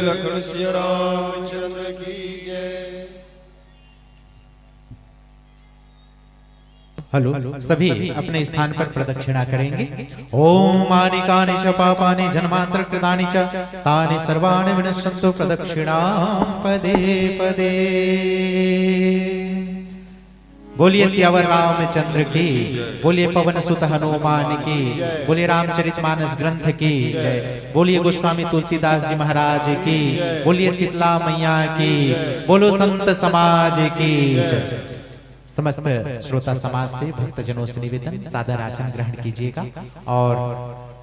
लखन सिया रामचंद्र की जय। हेलो, सभी अपने स्थान पर प्रदक्षिणा करेंगे। ओम मानिकानि च पापानि जन्मांतर कृतानि च तानि सर्वाणि विनश्यन्तु प्रदक्षिणां पदे पदे। बोलिए सियावर रामचंद्र की, बोलिए पवन सुत हनुमान की, बोलिए रामचरितमानस ग्रंथ की जय, बोलिए गोस्वामी तुलसीदास जी महाराज की, बोलिए शीतला मैया की, बोलो संत समाज की जय। समस्त श्रोता समाज से भक्तजनों से निवेदन, सादर आसन ग्रहण कीजिएगा और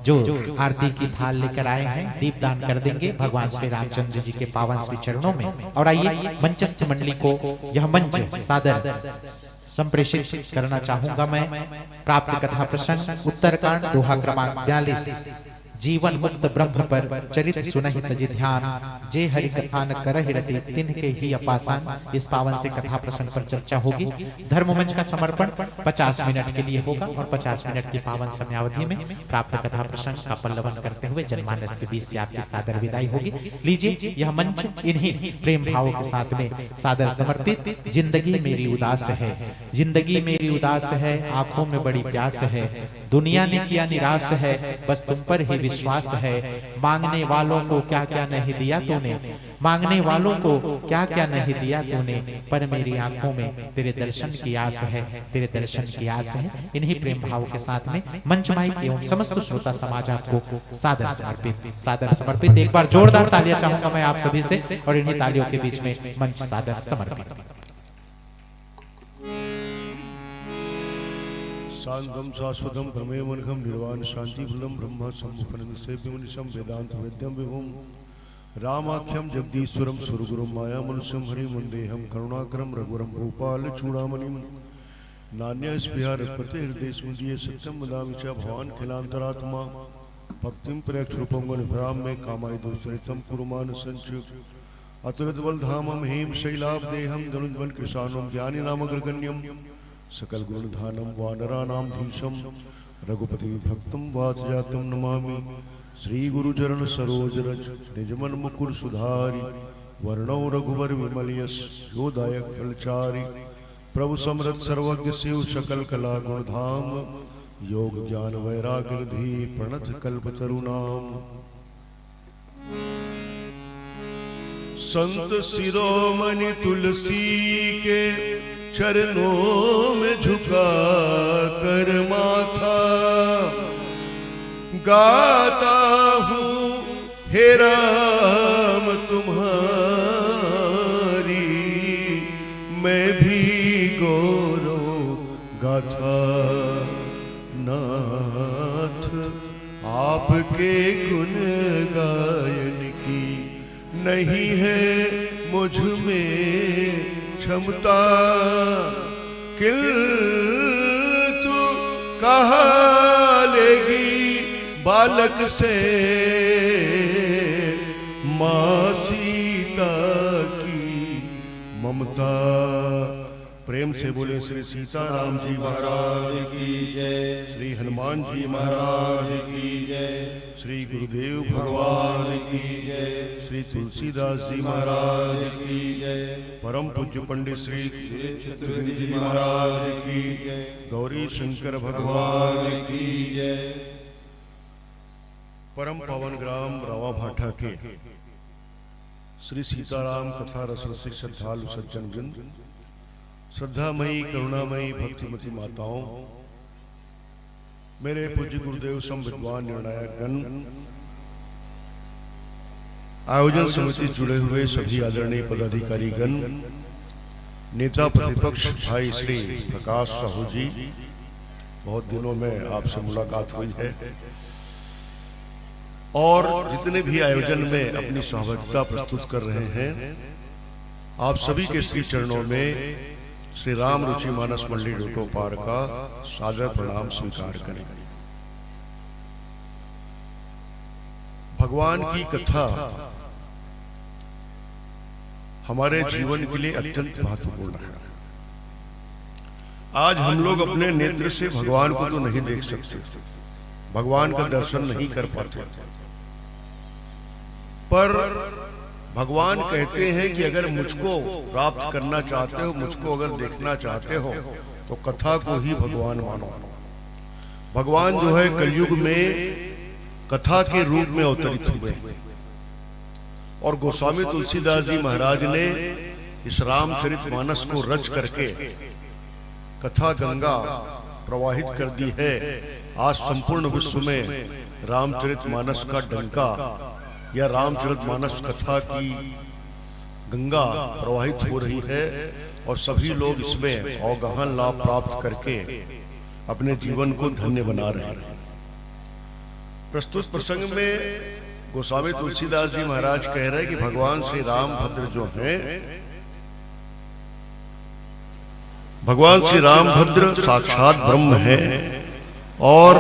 जो आरती की थाल लेकर आए हैं दीपदान कर देंगे भगवान श्री रामचंद्र जी के पावन श्री चरणों में। और आइए मंचस्थ मंडली को यह मंच सादर संप्रेषित करना चाहूंगा मैं। प्राप्त कथा प्रसंग उत्तरकांड दोहा क्रमांक 42। जीवन मुक्त ब्रह्म पर चरित सुनहि तजि ध्यान, जे हरि कथा न करहि रति तिन्ह ही अपासान। इस पावन से कथा प्रसंग पर चर्चा होगी। धर्म मंच का समर्पण 50 मिनट के लिए होगा और 50 मिनट की पावन समयावधि में प्राप्त कथा प्रसंग का पल्लवन करते हुए जनमानस के बीच से आपकी सादर विदाई होगी। लीजिए यह मंच इन्हीं प्रेम भावों के साथ में सादर समर्पित। जिंदगी मेरी उदास है, जिंदगी मेरी उदास है, आंखों में बड़ी प्यास है, दुनिया ने किया निराश है, बस तुम पर ही विश्वास है। मांगने वालों को क्या क्या नहीं दिया तूने, मांगने वालों को क्या क्या नहीं दिया तूने, पर मेरी आंखों में तेरे दर्शन की आस है, तेरे दर्शन की आस है। इन्हीं प्रेम भाव के साथ में मंच माइक एवं समस्त श्रोता समाज आपको सादर समर्पित, सादर समर्पित। एक बार जोरदार तालियां चाहूंगा मैं आप सभी से और इन्हीं तालियों के बीच में मंच सादर समर्पित। शांतम शाश्वतम ब्रह्मेमनघम निर्वाण शांति प्रदम ब्रह्म सम्मुखनिषेव्यमनिशम वेदांत वेद्यम विभुम रामाख्यम जगदीश्वरम सुरगुरुम माया मनुष्यम हरि वंदेहम करुणाकरम रघुवरम भूपाल चूड़ामणिम नान्य स्पृहा रघुपते हृदय स्मृतिये सत्यम वदामि च भवान खिलांतरात्मा भक्तिम प्रेक्षरूपम गणभराम में कामाय दोषरितम कुरुमान संच अतुलित बलधामम हेम शैलाब्देहम धनुद्वन कृशानम ज्ञानी नामग्रगण्यम सकल गुणधानम वानराणाम धीशम रघुपति भक्तम वातजातम नमामि। श्री गुरु चरण सरोज रज निजमन मुकुर सुधारी वर्णौ रघुवर विमल यश जोदायक फलचारी। प्रभु समृत सर्वज्ञ शिव सकल कला गुणधाम योग ज्ञान वैराग्य निधि प्रणत कल्पतरुनाम। संत शिरोमणि तुलसी के चरणों में झुका कर माथा गाता हूँ हे राम तुम्हारी, मैं भी गौरव गाथा। नाथ आपके गुण गायन की नहीं है मुझ में क्षमता, किंतु कहा लेगी बालक से मां सीता की ममता। प्रेम से बोले श्री सीताराम जी महाराज की जय, श्री हनुमान जी महाराज की जय, श्री गुरुदेव भगवान की जय, श्री तुलसीदास जी महाराज की जय, परम पूज्य पंडित श्री छत्रपति जी महाराज की जय, गौरी शंकर भगवान की जय। परम पावन ग्राम रावा भाटा के श्री सीताराम कथा रस रसिक श्रद्धालु सज्जन वृंद, श्रद्धामयी करुणामयी भक्तिमती माताओं, मेरे पूज्य गुरुदेव सम विद्वान निर्णायक गण, आयोजन समिति जुड़े हुए सभी आदरणीय पदाधिकारी गण, नेता प्रतिपक्ष भाई श्री प्रकाश साहू जी, बहुत दिनों में आपसे मुलाकात हुई है, और जितने भी आयोजन में अपनी सहभागिता प्रस्तुत कर रहे हैं, आप सभी के श्री चरणों में श्री राम रुचि मानस मंडली डोटोपार का सादर प्रणाम स्वीकार करें। भगवान की कथा हमारे जीवन के लिए अत्यंत महत्वपूर्ण है। आज हम लोग अपने नेत्र से भगवान को तो नहीं देख सकते, भगवान का दर्शन नहीं कर पाते, पर भगवान कहते हैं कि अगर मुझको प्राप्त करना चाहते हो, मुझको अगर देखना चाहते हो, तो कथा को ही भगवान मानो। भगवान जो है कलयुग में कथा के रूप में अवतरित हुए और गोस्वामी तुलसीदास जी महाराज ने इस रामचरितमानस को रच करके कथा गंगा प्रवाहित कर दी है। आज संपूर्ण विश्व में रामचरितमानस का डंका या रामचरितमानस कथा की गंगा प्रवाहित हो रही है और सभी लोग इसमें अवगहन लाभ प्राप्त करके अपने जीवन को धन्य बना रहे हैं। प्रस्तुत प्रसंग में गोस्वामी तुलसीदास जी महाराज कह रहे हैं कि भगवान श्री रामभद्र जो हैं, भगवान श्री रामभद्र साक्षात ब्रह्म है और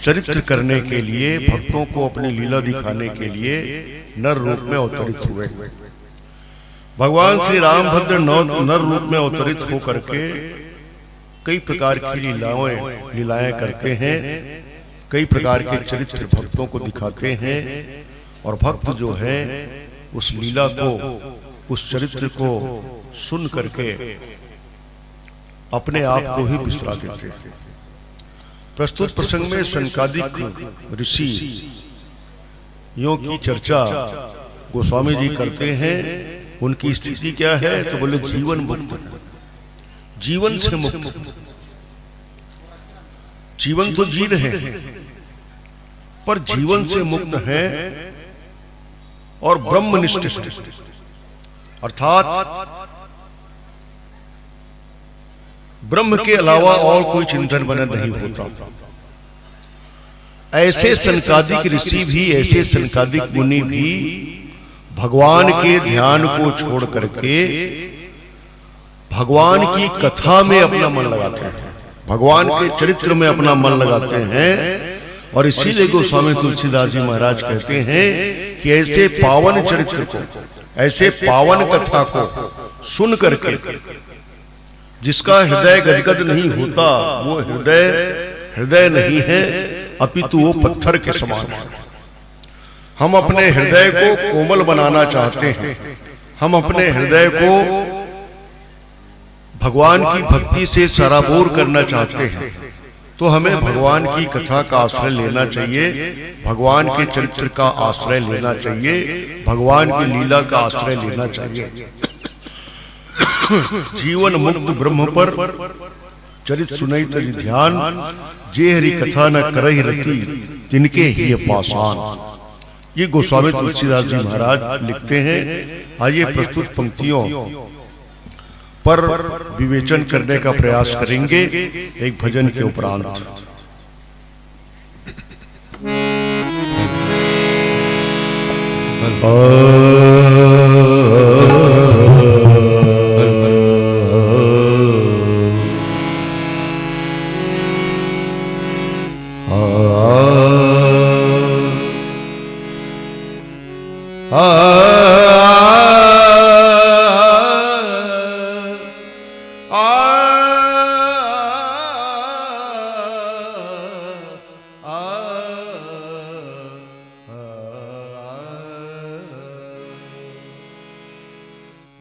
चरित्र करने के लिए, भक्तों को अपनी लीला दिखाने के लिए नर रूप में अवतरित हुए। भगवान श्री रामभद्र नर रूप में अवतरित होकर के कई प्रकार की लीलाएं करते हैं, कई प्रकार के चरित्र भक्तों को दिखाते हैं और भक्त जो है उस लीला को, उस चरित्र को सुन करके अपने आप को ही बिसरा देते हैं। प्रस्तुत प्रसंग में सनकादिक ऋषि यों की चर्चा गोस्वामी जी करते हैं। उनकी स्थिति क्या है? तो बोले जीवन मुक्त, जीवन से मुक्त। जीवन तो जी रहे हैं पर जीवन से मुक्त है और ब्रह्मनिष्ठ है, अर्थात ब्रह्म के अलावा और कोई चिंतन बनन नहीं होता। ऐसे सनकादिक ऋषि भी, ऐसे सनकादिक मुनि भी भगवान के ध्यान को छोड़ करके भगवान की कथा में अपना मन लगाते हैं, भगवान के चरित्र में अपना मन लगाते हैं। और इसीलिए गोस्वामी तुलसीदास जी महाराज कहते हैं कि ऐसे पावन चरित्र को, ऐसे पावन कथा को सुन करके जिसका हृदय गदगद नहीं होता, वो हृदय नहीं है, अपितु वो पत्थर के समान है। हम अपने हृदय को कोमल बनाना चाहते हैं, हम अपने हृदय को भगवान की भक्ति से सराबोर करना चाहते हैं, तो हमें भगवान की कथा का आश्रय लेना चाहिए, भगवान के चरित्र का आश्रय लेना चाहिए, भगवान की लीला का आश्रय लेना चाहिए। जीवन मुक्त ब्रह्म पर चरित सुनई तरि ध्यान, जे हरि कथा न करहि रति तिनके ही पाषाण। ये गोस्वामी तुलसीदास जी महाराज लिखते हैं। आइए प्रस्तुत पंक्तियों पर विवेचन करने का प्रयास करेंगे एक भजन के उपरांत।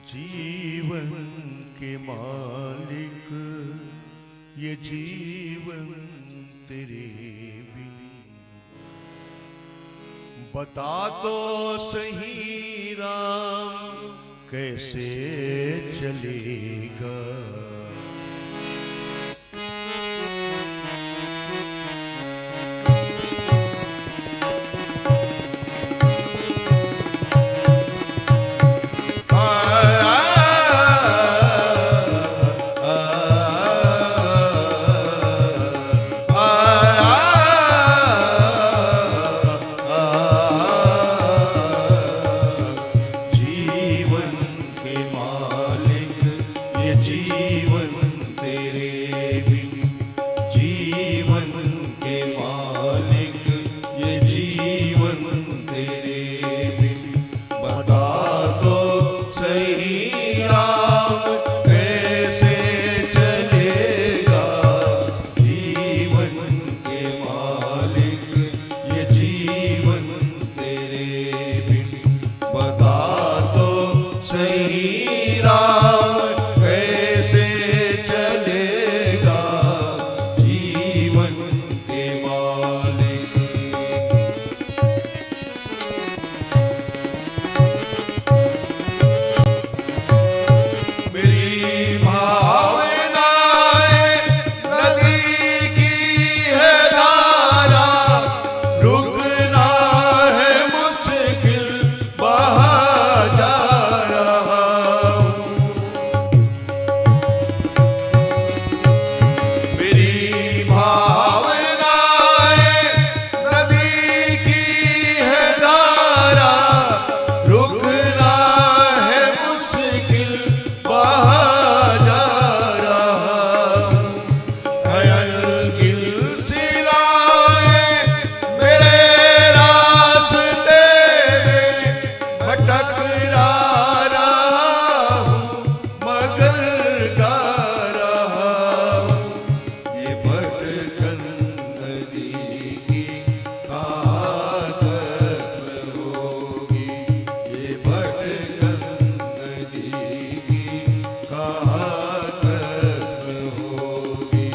जीवन के मालिक ये जीवन तेरे बिन, बता तो सही राम कैसे चलेगा। जीवन घबरा रहा हूँ मगर गा रहा हूँ, ये भटकन नदी की कहाँ खत्म होगी, ये भटकन नदी की कहाँ खत्म होगी।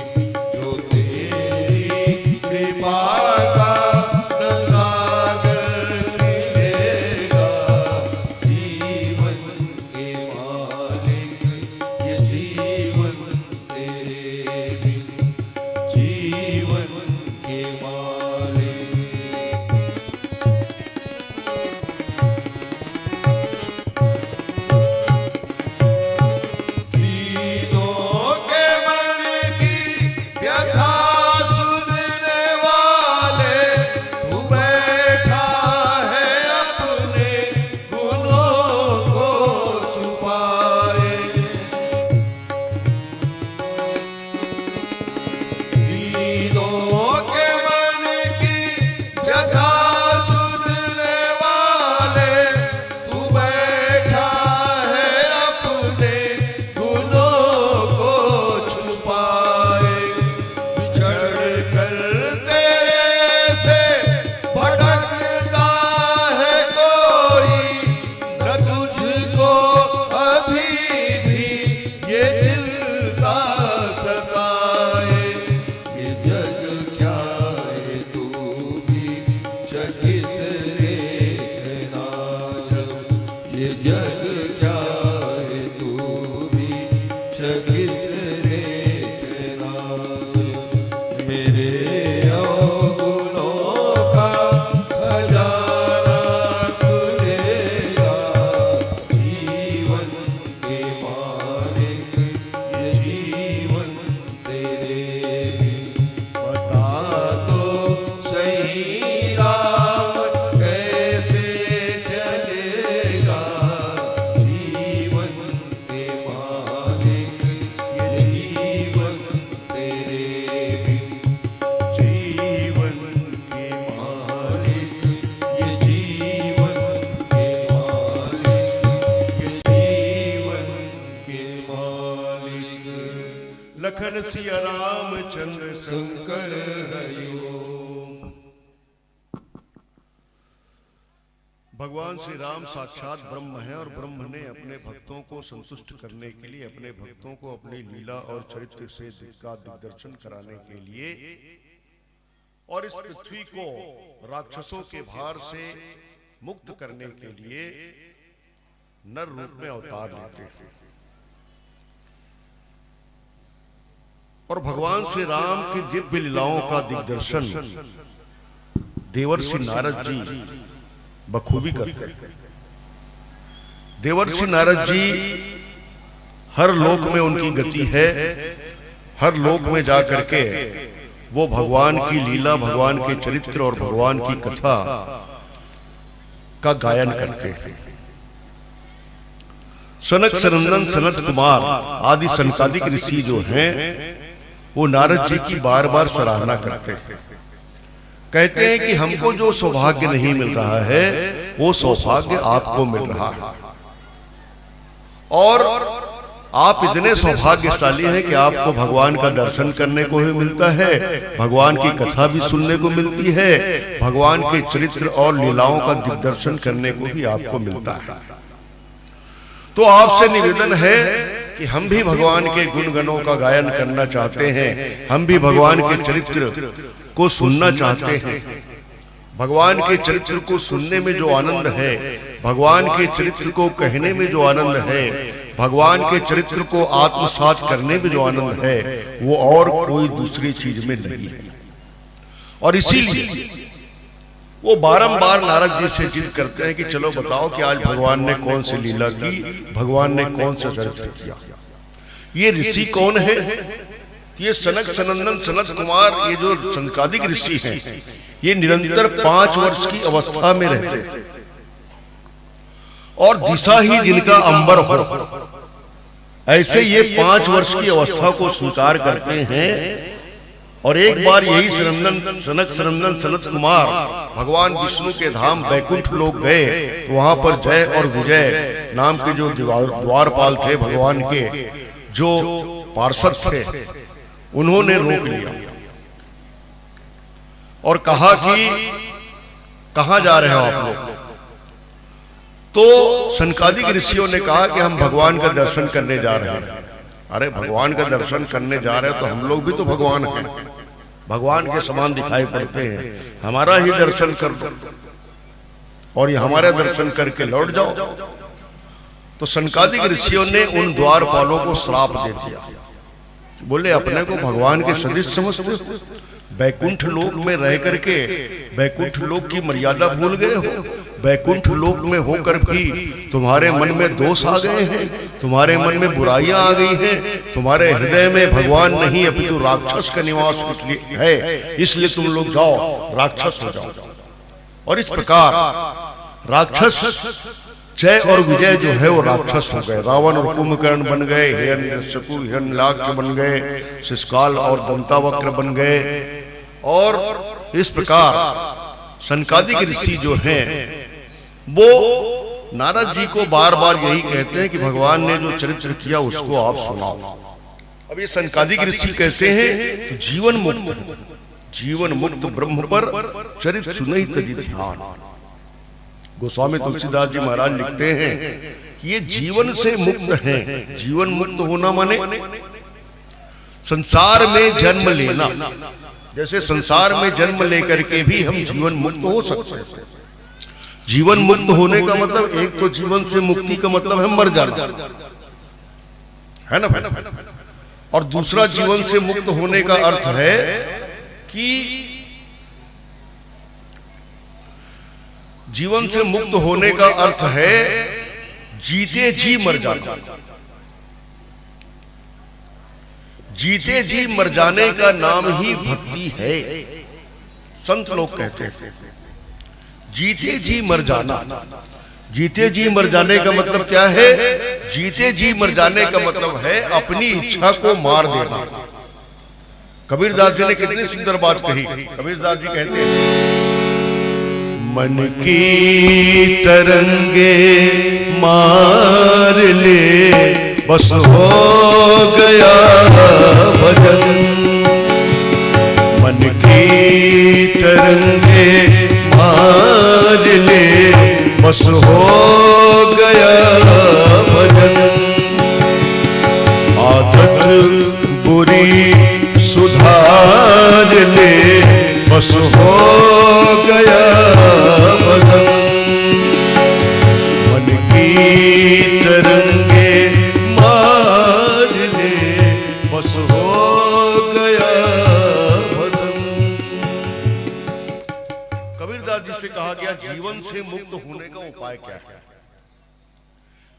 जो तेरी कृपा का न सागर खिलेगा, जीवन के मालिक ये जीवन तेरे बिन, जीवन के मालिक। दीनों के मन की व्यथा सुनने वाले, तू बैठा है अपने गुनों को छुपाए। दीनों के मन की व्यथा सुनने वाले, तू बैठा है अपने गुनों को छुपाए। बिछड़ कर तेरे से भटकता है कोई, न तुझको अभी भी ये चिंता सताए। ये जग क्या है तू भी चकित देखना जब, ये जग क्या है तू भी चकित देखना जब। मेरे अवगुणों का खजाना खुलेगा, जीवन के मालिक ये जीवन तेरे बिन। बता तो सही राम कैसे चलेगा, जीवन के मालिक ये जीवन तेरे बिन, जीवन के मालिक ये जीवन के मालिक ये जीवन के मालिक। लखन सिया रामचंद्र शंकर हरि ओम। भगवान श्री राम साक्षात ब्रह्म है और ब्रह्म ने अपने भक्तों को संतुष्ट करने के लिए, अपने भक्तों को अपनी लीला और चरित्र से का दिग्दर्शन कराने के लिए और इस पृथ्वी को राक्षसों के भार से मुक्त करने के लिए नर रूप में अवतार लेते हैं। और भगवान श्री राम की दिव्य लीलाओं का दिग्दर्शन देवर्षि नारद जी बखूबी करते हैं। देवर्षि नारद जी हर लोक में उनकी गति है, हर लोक में जा करके वो भगवान की लीला, भगवान के चरित्र और भगवान की कथा का गायन करते हैं। सनक सनंदन सनत कुमार आदि सनकादिक ऋषि जो हैं वो नारद जी की बार बार सराहना करते हैं। कहते हैं कि हमको जो सौभाग्य नहीं मिल रहा है वो सौभाग्य आपको मिल रहा है, और आप इतने सौभाग्यशाली हैं कि आपको भगवान का दर्शन करने को भी मिलता है, भगवान की कथा भी सुनने को मिलती है, भगवान के चरित्र और लीलाओं का दिग्दर्शन करने को भी आपको मिलता है। तो आपसे निवेदन है कि हम भी भगवान के गुणगणों का गायन करना चाहते हैं, हम भी भगवान के चरित्र को सुनना चाहते हैं। भगवान के चरित्र को सुनने में जो आनंद है, भगवान के चरित्र को कहने में जो आनंद है, भगवान के चरित्र को आत्मसात करने में जो आनंद है, वो और कोई दूसरी चीज में नहीं है। और इसीलिए वो बारंबार नारद जी से जिद करते हैं कि चलो बताओ कि आज भगवान ने कौन सी लीला की, भगवान ने कौन सा चरित्र किया। ये ऋषि कौन है? ये सनक सनंदन सनत कुमार, ये जो सनकादिक ऋषि हैं, ये निरंतर 5 वर्ष की अवस्था में रहते हैं और दिशा ही जिनका अंबर हो, ऐसे ये 5 वर्ष की अवस्था को स्वीकार करते हैं और एक बार यही सनक सनत कुमार भगवान विष्णु के धाम बैकुंठ लोग गए, तो वहां पर जय और विजय नाम के जो द्वारपाल थे भगवान के, जो पार्षद थे, उन्होंने रोक लिया और कहा कि कहां जा रहे हो आप लोग। तो सनकादिक ऋषियों ने कहा कि हम भगवान का दर्शन करने जा रहे हैं। अरे भगवान का दर्शन करने जा रहे हो तो हम लोग भी तो भगवान हैं, भगवान के समान दिखाई पड़ते हैं, हमारा ही दर्शन कर दो और ये हमारे दर्शन करके लौट जाओ। तो सनकादिक ऋषियों ने उन द्वारपालों को श्राप दे दिया। बोले अपने को भगवान के सदृश समझते हो, बैकुंठ लोक में रह करके बैकुंठ लोक की मर्यादा भूल गए हो, बैकुंठ लोक में होकर भी तुम्हारे मन में दोष आ गए हैं, तुम्हारे मन में बुराइयां आ गई हैं, तुम्हारे हृदय में भगवान नहीं अपितु राक्षस का निवास इसलिए है, इसलिए तुम लोग जाओ राक्षस हो जाओ। और इस प्रकार राक्षस जय और विजय जो है वो राक्षस हो गए। रावण और कुंभकर्ण बन गए, हिरण्यकशिपु हिरण्यलाक्ष बन गए, शिशुपाल और दंतावक्र बन गए। और इस प्रकार सनकादिक ऋषि जो हैं वो नारद जी को बार बार यही कहते हैं कि भगवान ने जो चरित्र किया उसको आप सुनाओ। अब ये सनकादिक ऋषि कैसे हैं? तो जीवन मुक्त, जीवन मुक्त ब्रह्म पर चरित्र सुनहि तजि ध्यान। गोस्वामी तुलसीदास जी महाराज लिखते हैं कि ये जीवन से मुक्त हैं। जीवन मुक्त होना माने संसार में जन्म लेना। जैसे संसार में जन्म लेकर के भी हम जीवन मुक्त हो सकते हैं। जीवन मुक्त होने का मतलब एक तो जीवन से मुक्ति का मतलब है मर जाना, है ना, और दूसरा जीवन से मुक्त होने का अर्थ है कि जीवन से मुक्त होने का अर्थ है जीते जी मर जाना। जीते जी मर जाने का नाम ही भक्ति है। संत लोग कहते हैं जीते जी मर जाना। जीते जी मर जाने का मतलब क्या है? जीते जी मर जाने का मतलब है अपनी इच्छा को मार देना। कबीरदास जी ने कितनी सुंदर बात कही। कबीरदास जी कहते हैं मन की तरंगे मार ले बस हो गया भजन। मन की तरंगे मार ले बस हो गया भजन। आदत बुरी सुधार ले बस हो गया भजन। मन की तरंगे मार ले बस हो गया भजन। कबीरदास जी से कहा गया जीवन से मुक्त होने का उपाय क्या है?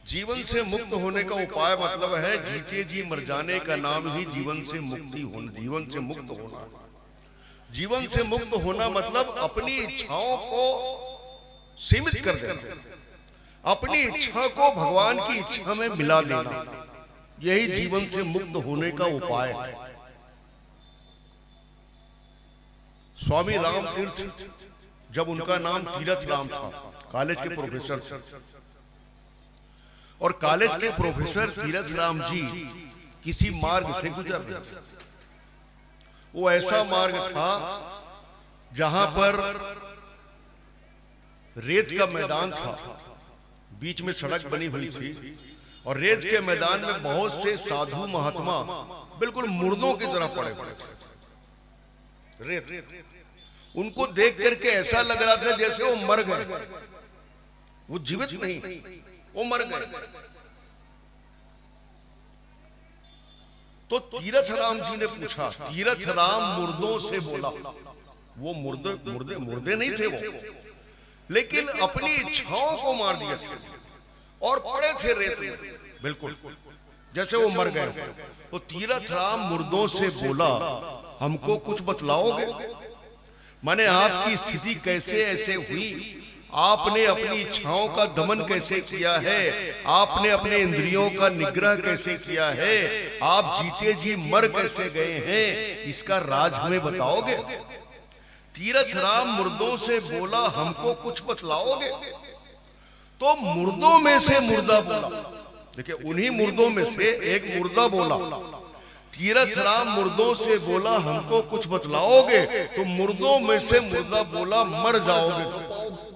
जीवन से मुक्त होने का उपाय मतलब है जीते जी मर जाने का नाम ही जीवन से मुक्ति होना, जीवन से मुक्त होना। जीवन से मुक्त होना मतलब अपनी इच्छाओं को सीमित कर देना, अपनी इच्छा को भगवान की इच्छा में मिला देना। यही जीवन से मुक्त होने का उपाय है। स्वामी राम तीर्थ, जब उनका नाम तीरथ राम था, कॉलेज के प्रोफेसर थे, और कॉलेज के प्रोफेसर तीरथ राम जी किसी मार्ग से गुजर रहे थे। वो ऐसा मार्ग था जहां पर रेत का मैदान था, बीच में सड़क बनी हुई थी, और रेत के मैदान में बहुत से साधु महात्मा बिल्कुल मुर्दों की तरह पड़े पड़े थे। रेत उनको देख करके ऐसा लग रहा था जैसे वो मर गए, वो जीवित नहीं, वो मर गए। तो तीरथ राम जी ने पूछा, तीरथ राम मुर्दों से बोला। वो मुर्दे नहीं थे वो, लेकिन अपनी इच्छाओं को मार दिया और पड़े थे रेत में, बिल्कुल जैसे वो मर गए। तो तीरथ राम मुर्दों से बोला, हमको कुछ बतलाओगे? माने आपकी स्थिति कैसे ऐसे हुई, आपने अपनी इच्छाओं का दमन कैसे किया है, आपने अपने इंद्रियों का निग्रह कैसे किया है, आप जीते जी मर कैसे गए हैं, इसका राज हमें बताओगे? तीरथ राम मुर्दों से बोला हमको कुछ बतलाओगे? तो मुर्दों में से मुर्दा बोला, देखिए उन्हीं मुर्दों में से एक मुर्दा बोला, तीरथ राम मुर्दों से बोला हमको कुछ बतलाओगे? तो मुर्दों में से मुर्दा बोला मर जाओगे।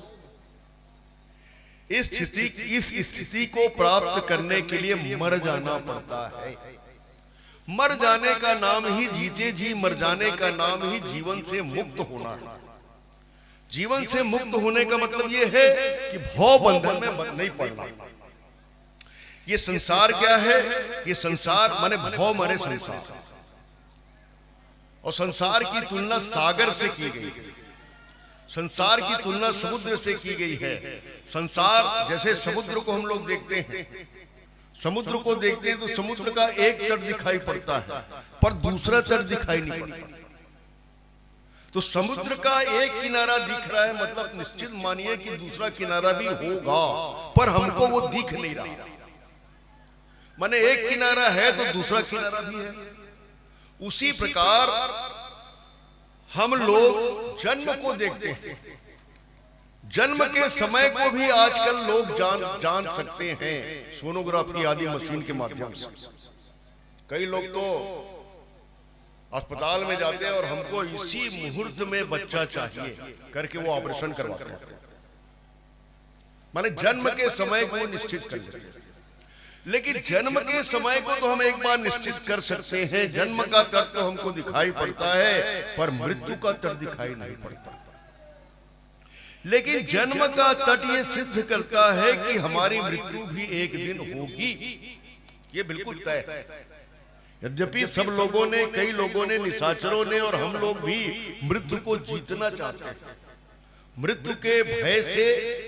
इस स्थिति को प्राप्त करने के लिए मर जाना पड़ता है। मर जाने का नाम ही जीते जी मर जाने का नाम ही जीवन से मुक्त होना है। जीवन से मुक्त होने का मतलब यह है कि भव बंधन में नहीं पड़ना। ये संसार क्या है? ये संसार माने भव माने संसार, और संसार की तुलना सागर से की गई है, संसार की तुलना समुद्र से की गई है। संसार जैसे समुद्र को हम लोग देखते हैं, समुद्र को देखते हैं तो समुद्र का एक तट दिखाई पड़ता है पर दूसरा तट दिखाई नहीं पड़ता। तो समुद्र का एक किनारा दिख रहा है, मतलब निश्चित मानिए कि दूसरा किनारा भी होगा, पर हमको वो दिख नहीं रहा। माने एक किनारा है तो दूसरा किनारा भी है। उसी प्रकार हम लोग जन्म को देखते हैं, जन्म के समय को भी आजकल लोग जान सकते हैं सोनोग्राफी आदि मशीन के माध्यम से। कई लोग तो अस्पताल में जाते हैं और हमको इसी मुहूर्त में बच्चा चाहिए करके वो ऑपरेशन करवाते हैं। माने जन्म के समय को निश्चित कर लेते हैं। लेकिन जन्म के समय को तो हम एक बार निश्चित कर सकते हैं, जन्म का तट तो हमको दिखाई पड़ता है पर मृत्यु का तट दिखाई नहीं पड़ता। लेकिन जन्म का तट ये सिद्ध करता है कि हमारी मृत्यु भी एक दिन होगी, ये बिल्कुल तय है। यद्यपि सब लोगों ने, कई लोगों ने, निशाचरों ने और हम लोग भी मृत्यु को जीतना चाहते हैं, मृत्यु के भय से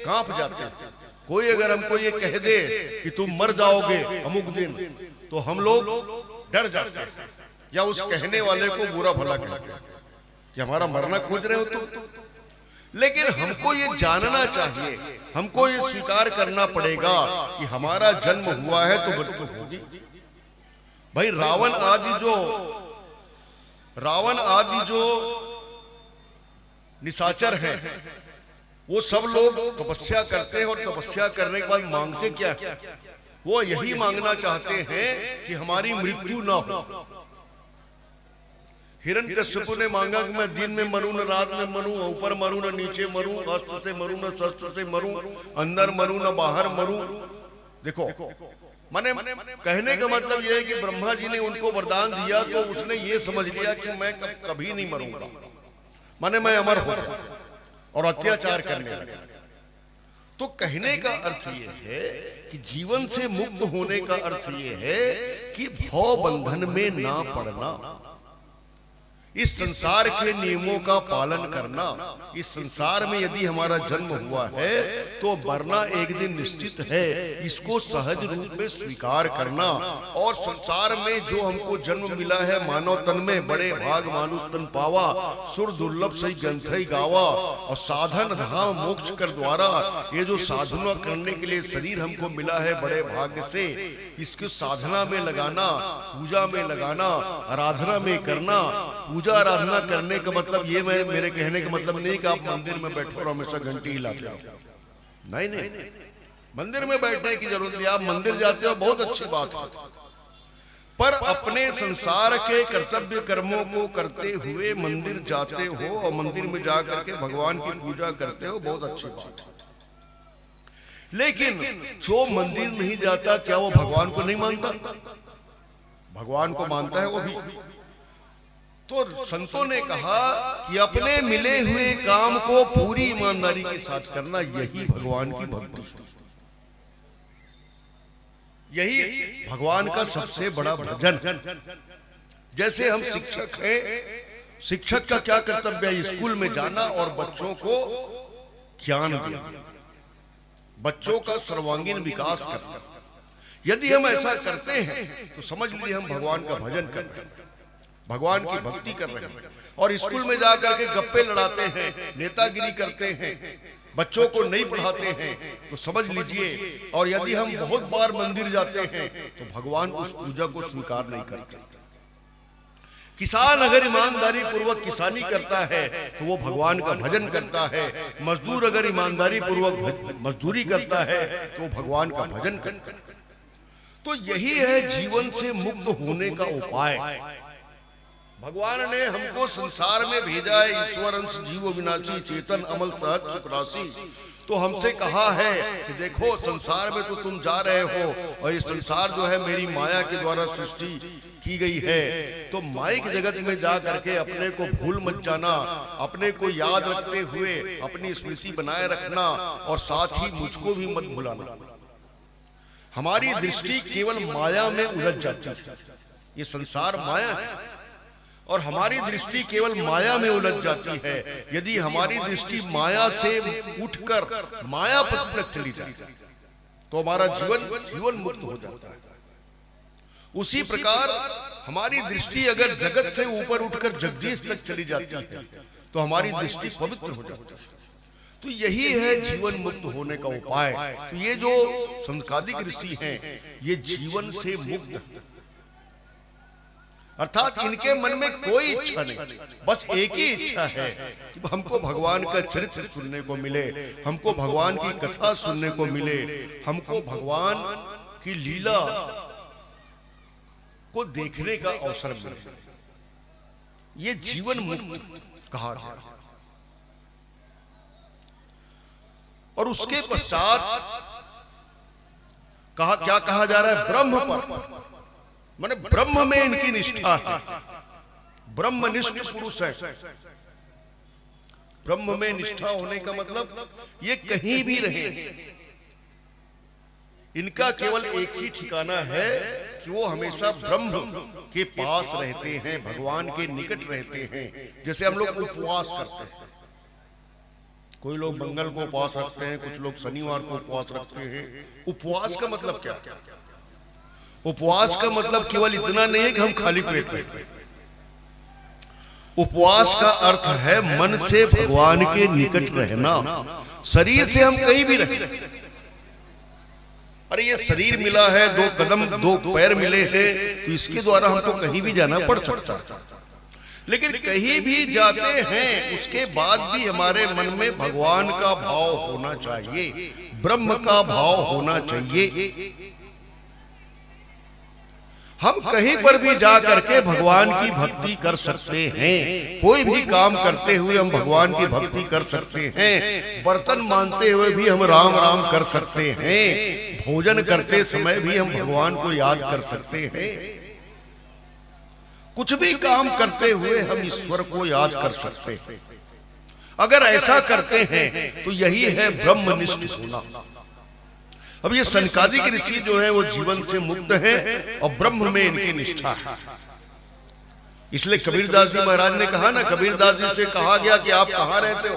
कांप जाते हैं। कोई अगर हमको ये कह दे कि तुम मर जाओगे अमुक दिन, तो हम लोग डर जाते हैं, या उस कहने वाले को बुरा भला कहते हैं कि हमारा मरना खोज रहे हो तुम। लेकिन हमको ये जानना चाहिए, हमको ये स्वीकार करना पड़ेगा कि हमारा जन्म हुआ है तो मृत्यु होगी। भाई रावण आदि जो निशाचर हैं, वो सब लोग तपस्या करते हैं और तपस्या करने के बाद मांगते क्या है? वो यही मांगना चाहते हैं कि हमारी मृत्यु ना हो। हिरण्यकश्यप ने मांगा कि मैं दिन में मरूं न रात में मरूं, ऊपर मरूं न नीचे मरूं, अस्त्र से मरूं न शस्त्र से मरूं, अंदर मरूं न बाहर मरूं। देखो माने कहने का मतलब यह है कि ब्रह्मा जी ने उनको वरदान दिया तो उसने ये समझ लिया कि मैं कभी नहीं मरूंगा, माने मैं अमर हो और अत्याचार करने लगा। तो कहने का अर्थ ये है कि जीवन से मुक्त होने का अर्थ ये है कि भव बंधन में ना पड़ना, इस संसार के नियमों का पालन करना। इस संसार में यदि हमारा जन्म हुआ है तो मरना एक दिन निश्चित है, इसको सहज रूप में स्वीकार करना। और संसार में जो हमको जन्म मिला है मानव तन में, बड़े भाग मानुष तन पावा, सुर दुर्लभ सही ग्रंथई गावा, और साधन धाम मोक्ष कर द्वारा, ये जो साधना करने के लिए शरीर हमको मिला है बड़े भाग्य से, इसको साधना में लगाना, पूजा में लगाना, आराधना में करना। पूजा आराधना करने का मतलब ये मेरे कहने का मतलब नहीं कि आप मंदिर में बैठो और हमेशा घंटी हिलाते हो, नहीं नहीं, मंदिर में बैठने की जरूरत नहीं। आप मंदिर जाते हो बहुत अच्छी बात है, पर अपने संसार के कर्तव्य कर्मों को करते हुए मंदिर जाते हो और मंदिर में जाकर के भगवान की पूजा करते हो, बहुत अच्छी बात है। लेकिन जो मंदिर नहीं जाता, क्या वो भगवान को नहीं मानता? भगवान को मानता है वो भी। तो संतों ने कहा कि अपने मिले हुए काम को पूरी ईमानदारी के साथ करना, यही भगवान की भक्ति है, यही भगवान का सबसे बड़ा भजन। जैसे हम शिक्षक हैं, शिक्षक का क्या कर्तव्य है? स्कूल में जाना और बच्चों को ज्ञान देना, बच्चों का सर्वांगीण विकास करना। यदि हम ऐसा करते हैं तो समझ लीजिए हम भगवान का भजन कर रहे हैं, भगवान की भक्ति कर रहे हैं। और स्कूल में जाकर के गप्पे लड़ाते हैं, नेतागिरी करते हैं, बच्चों को नहीं पढ़ाते हैं तो समझ लीजिए, और यदि हम बहुत बार मंदिर जाते हैं तो भगवान उस पूजा को स्वीकार नहीं करते। किसान अगर ईमानदारी पूर्वक किसानी करता है तो वो भगवान का भजन करता है। मजदूर अगर ईमानदारी पूर्वक मजदूरी करता है तो वो भगवान का भजन करता है। तो यही है जीवन से मुक्त होने का उपाय। भगवान ने हमको संसार में भेजा है, ईश्वर अंश जीव विनाशी चेतन अमल सहज सुख राशि। तो हमसे कहा है कि देखो संसार में तो तुम जा रहे हो, और ये संसार जो है मेरी माया के द्वारा सृष्टि की गई है, तो माइक जगत में जा करके अपने को भूल मत जाना, अपने को याद रखते हुए अपनी स्मृति बनाए रखना, और साथ ही मुझको भी मत भुलाना। हमारी दृष्टि केवल माया में उलझ जाती है, ये संसार माया है और हमारी दृष्टि केवल माया में उलझ जाती है। यदि हमारी दृष्टि माया से उठकर मायापति तक चली जाए तो हमारा जीवन मुक्त हो जाता है। उसी प्रकार हमारी दृष्टि अगर जगत से ऊपर उठकर जगदीश तक चली जाती है तो हमारी दृष्टि पवित्र हो जाती है। तो यही है जीवन मुक्त होने का उपाय। तो ये जो संकादिक ऋषि हैं ये जीवन से मुक्त है, अर्थात इनके मन में कोई इच्छा नहीं, बस एक ही इच्छा है कि हमको भगवान का चरित्र सुनने को मिले, हमको भगवान की कथा सुनने को मिले, हमको भगवान की लीला को देखने का अवसर मिले। ये जीवन मुक्त कहा गया। और उसके पश्चात क्या कहा जा रहा है? ब्रह्म पर, माने ब्रह्म में इनकी निष्ठा है, ब्रह्मनिष्ठ पुरुष है। ब्रह्म में निष्ठा होने का मतलब ये कहीं भी रहे, इनका केवल एक ही ठिकाना है कि वो हमेशा ब्रह्म के पास रहते हैं, भगवान के निकट रहते हैं। जैसे हम लोग उपवास करते हैं, कोई लोग मंगल को उपवास रखते हैं, कुछ लोग शनिवार को उपवास रखते हैं। उपवास का मतलब क्या? उपवास का मतलब केवल इतना नहीं है कि हम खाली पेट रहें। उपवास का अर्थ है मन से भगवान के निकट रहना। शरीर से हम कहीं भी रहें, अरे ये शरीर मिला है, 2 कदम 2 पैर मिले हैं, तो इसके द्वारा हमको कहीं भी जाना पड़ सकता है। लेकिन कहीं भी जाते हैं उसके बाद भी हमारे मन में भगवान का भाव होना चाहिए, ब्रह्म का भाव होना चाहिए। हम कहीं पर भी जा करके भगवान की भक्ति कर सकते हैं, कोई भी काम करते हुए हम भगवान की भक्ति कर सकते हैं, बर्तन मांजते हुए भी हम राम राम कर सकते हैं, भोजन करते समय भी हम भगवान को याद कर सकते हैं, कुछ भी काम करते हुए हम ईश्वर को याद कर सकते हैं। अगर ऐसा करते हैं तो यही है ब्रह्मनिष्ठ होना। अब ये सनकादिक ऋषि जो है वो जीवन से मुक्त हैं और ब्रह्म में इनकी निष्ठा है। इसलिए कबीरदास जी महाराज ने कहा ना, कबीरदास जी से कहा गया कि आप कहाँ रहते हो।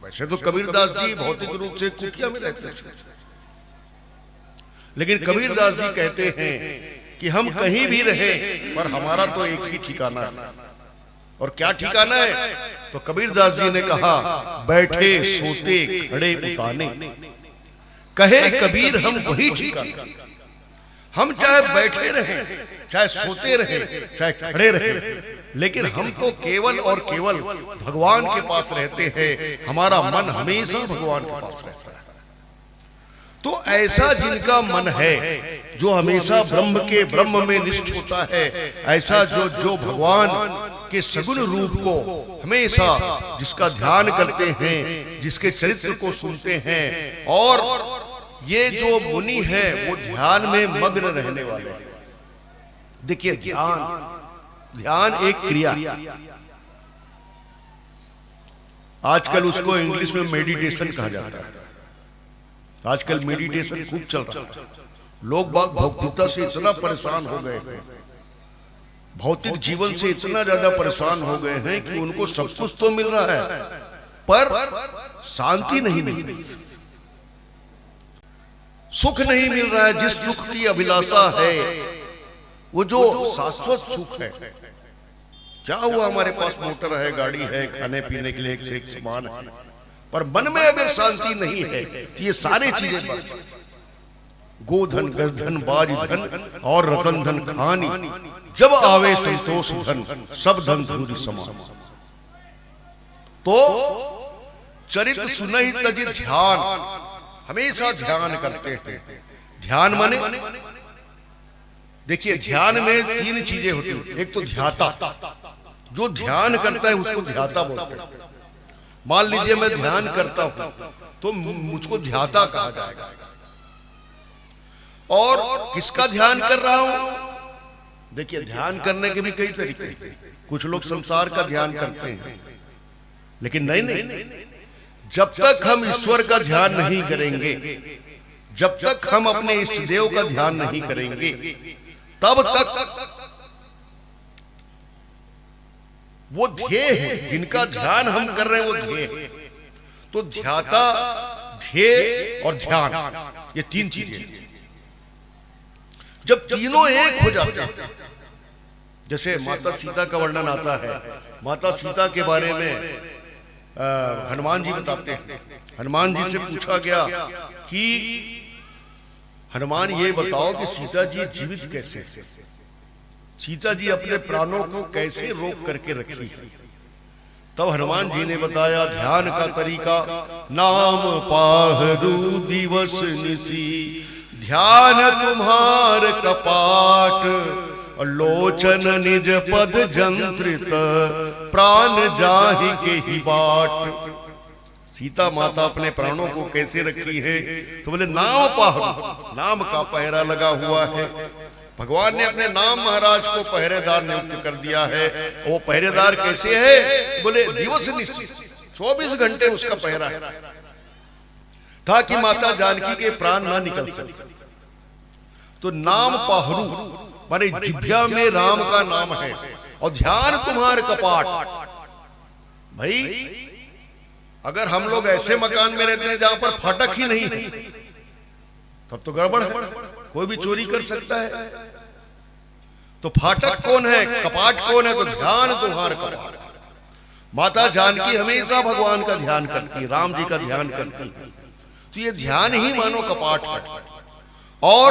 वैसे तो कबीरदास जी भौतिक रूप से कुटिया में रहते थे, लेकिन कबीरदास जी कहते हैं कि हम कहीं भी रहे पर हमारा तो एक ही ठिकाना है। और क्या ठिकाना है? तो कबीरदास जी ने कहा, बैठे सोते खड़े उताने, कहे कबीर हम वही ठिकाना। हम चाहे बैठे रहे, चाहे सोते रहे, चाहे खड़े रहे, लेकिन हम तो केवल और केवल भगवान के पास रहते हैं। हमारा मन हमेशा भगवान के पास रहता है। तो ऐसा जिनका मन है, जो हमेशा ब्रह्म में निष्ठ होता है, ऐसा जो भगवान के सगुण रूप को हमेशा जिसका ध्यान करते हैं, जिसके चरित्र को सुनते हैं, और ये जो मुनि है वो ध्यान में मग्न रहने वाले हैं। देखिए ध्यान एक क्रिया, आजकल उसको इंग्लिश में मेडिटेशन कहा जाता है। आजकल मेडिटेशन खूब चल रहा है। लोग बाग भौतिकता से इतना परेशान हो गए हैं, भौतिक जीवन से इतना ज्यादा परेशान हो गए हैं कि उनको सब कुछ तो मिल रहा है पर शांति नहीं मिल रही, सुख नहीं मिल रहा है। जिस सुख की अभिलाषा है, वो जो शाश्वत सुख है। क्या हुआ, हमारे पास मोटर है, गाड़ी है, खाने पीने के लिए एक से एक सामान है, पर मन में अगर शांति नहीं है तो ये सारी चीजें बढ़ सकती। गोधन गजधन बाज धन और रतन धन खानी, जब आवे संतोष धन सब धन धूरी समान। तो चरित सुनहि तज ध्यान, हमेशा ध्यान करते हैं। ध्यान माने देखिए, ध्यान में तीन चीजें होती हैं। एक तो ध्याता, जो ध्यान करता है उसको ध्याता बोलते हैं। मान लीजिए मैं ध्यान करता हूं तो मुझको ध्याता कहा जाएगा। और किसका ध्यान कर रहा हूं? देखिए, ध्यान करने के भी कई तरीके हैं। कुछ लोग संसार का ध्यान करते हैं, लेकिन नहीं, जब तक हम ईश्वर का ध्येय नहीं करेंगे, जब तक हम अपने इष्ट देव का ध्यान नहीं करेंगे, तब तक वो ध्येय है जिनका ध्यान हम कर रहे हैं, वो ध्येय है। तो ध्याता, ध्येय और ध्यान, ये तीन चीजें जब तीनों एक हो जाते हैं, जैसे माता सीता का वर्णन आता है। माता सीता के बारे में हनुमान जी बताते हैं। हनुमान जी से पूछा गया कि हनुमान ये बताओ कि सीता जी जीवित कैसे, सीता जी अपने प्राणों को कैसे रोक करके रखी। तब हनुमान जी ने बताया ध्यान का तरीका, नाम पाहरू दिवस निसी, ध्यान तुम्हार कपाट, लोचन निज पद जंत्रित, प्राण जाहि के ही बाट। सीता माता अपने प्राणों को कैसे रखी है? तो बोले नाम पाहरू, नाम का पहरा लगा हुआ है। भगवान ने अपने नाम महाराज को पहरेदार नियुक्त कर दिया है। वो पहरेदार कैसे है? बोले दिवस निशी, 24 घंटे उसका पहरा है, ताकि माता जानकी के प्राण ना निकल सके। तो नाम पाहरू माने जिभ्या में राम का नाम है, और ध्यान तुम्हार कपाट। भाई अगर हम लोग ऐसे मकान में रहते हैं जहां पर फाटक ही नहीं है, तब तो गड़बड़ है, कोई भी चोरी कर सकता है। तो फाटक कौन है, कपाट कौन है? तो ध्यान तुम्हार कपाट। माता जानकी हमेशा भगवान का ध्यान करती, राम जी का ध्यान करती। तो ये ध्यान ही मानो कपाट है। और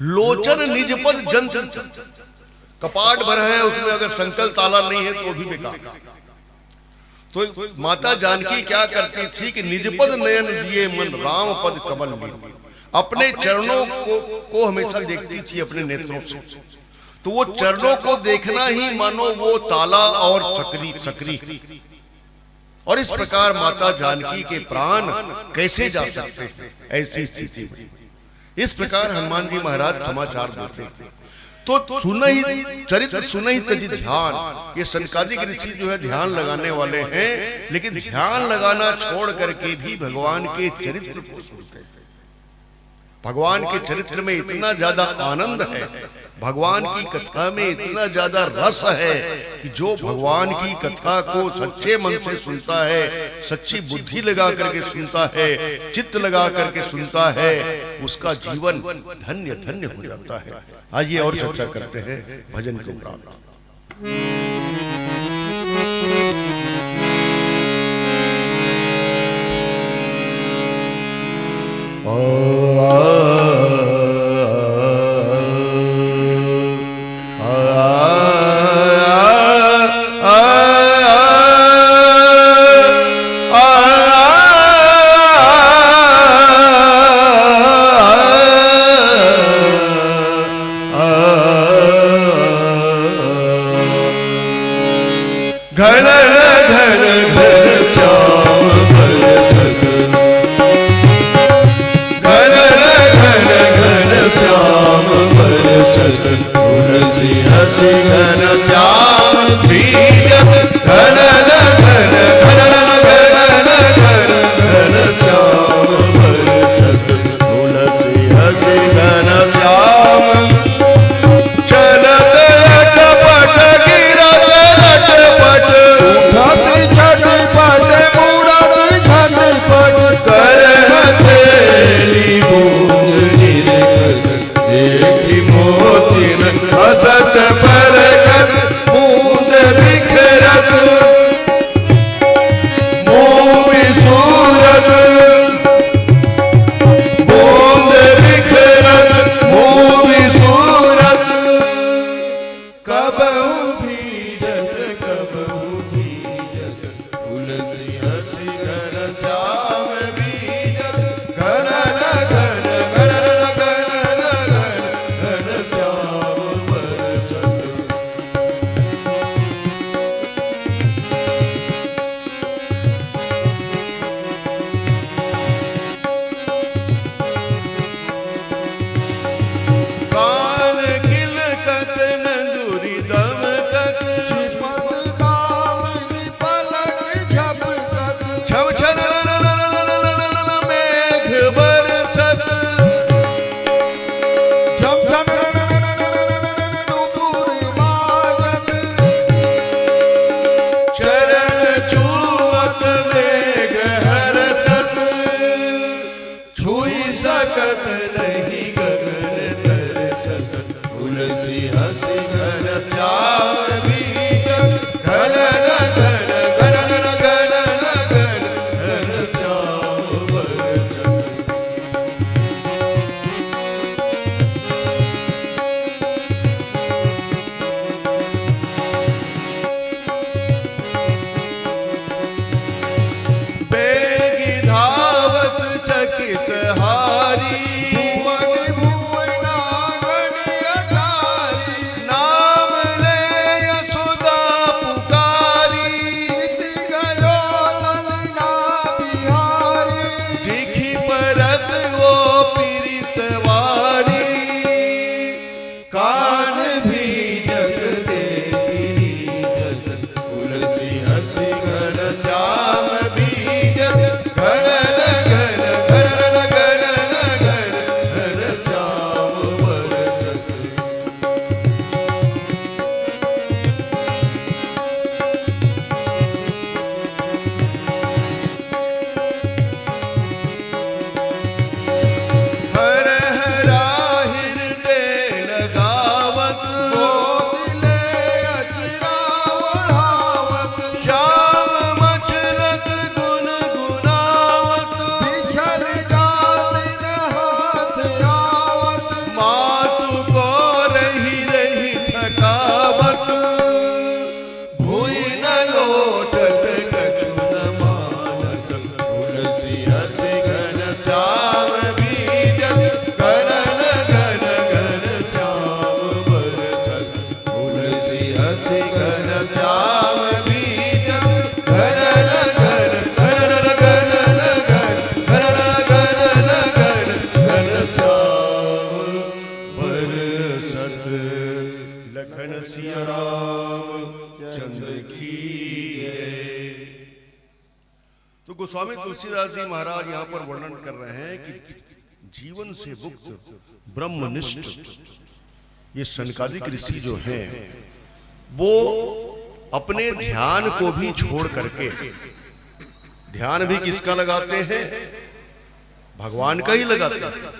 लोचन निज पद जंत्र, कपाट भरा है, उसमें अगर संकल ताला नहीं है तो भी बेकार। तो माता जानकी क्या करती थी कि निजपद नयन दिए मन, राम पद कमल में, अपने चरणों को हमेशा देखती थी अपने नेत्रों से। तो वो चरणों को देखना ही मानो वो ताला और सकरी। और इस प्रकार माता जानकी के प्राण कैसे जा सकते हैं ऐसी स्थिति में। इस प्रकार हनुमान जी महाराज समाचार देते हैं। तो सुनहि चरित्र सुनहि तज ध्यान, ये सनकादिक ऋषि जो है ध्यान लगाने वाले हैं, लेकिन ध्यान लगाना छोड़ करके भी भगवान के चरित्र को सुनते हैं। भगवान के चरित्र में इतना ज्यादा आनंद है, भगवान की कथा में इतना ज्यादा रस है कि जो भगवान की कथा को सच्चे मन से सुनता है, सच्ची बुद्धि लगा करके सुनता है, चित्त लगा करके सुनता है, उसका जीवन धन्य धन्य हो जाता है। आइए और चर्चा करते हैं भजन के उपरांत। घन नहीं गगन तर सकत तुलसी हसी घन श्याम भीतर घन घन घन घन घन घन श्याम बरसत बेगी धावत चकित हारी भुवन भुवनागण अटारी नाम ले यशोदा पुकारी गयो ललना बिहारी दिखी परत वो पीड़ित वारी कान भी जग देखी जग तुलसी हसी घन श्याम बीजत घन घन घन घन घन घन श्याम बरसत हर हरा हृदय लगावत दिले अचरा ओढ़ावत श्याम मचलत गुन गुनावत बिछल जात न हाथ आवत मातु को रही रही थकावत भूई न लोटत कछु न मानत तुलसी हसी घन श्याम बीजत घन घन घन श्याम बरसत तुलसी हसी घन श्याम बीजत घन घन घन घन घन घन घन श्याम बरसत लखन सिया राम चंद्र की जय। तो गोस्वामी तुलसीदास जी महाराज यहाँ पर वर्णन कर रहे हैं कि जीवन से मुक्त ब्रह्मनिष्ठ ये सनकादिक ऋषि जो हैं वो अपने ध्यान को भी छोड़ करके, ध्यान भी किसका लगाते हैं? भगवान का ही लगाते हैं,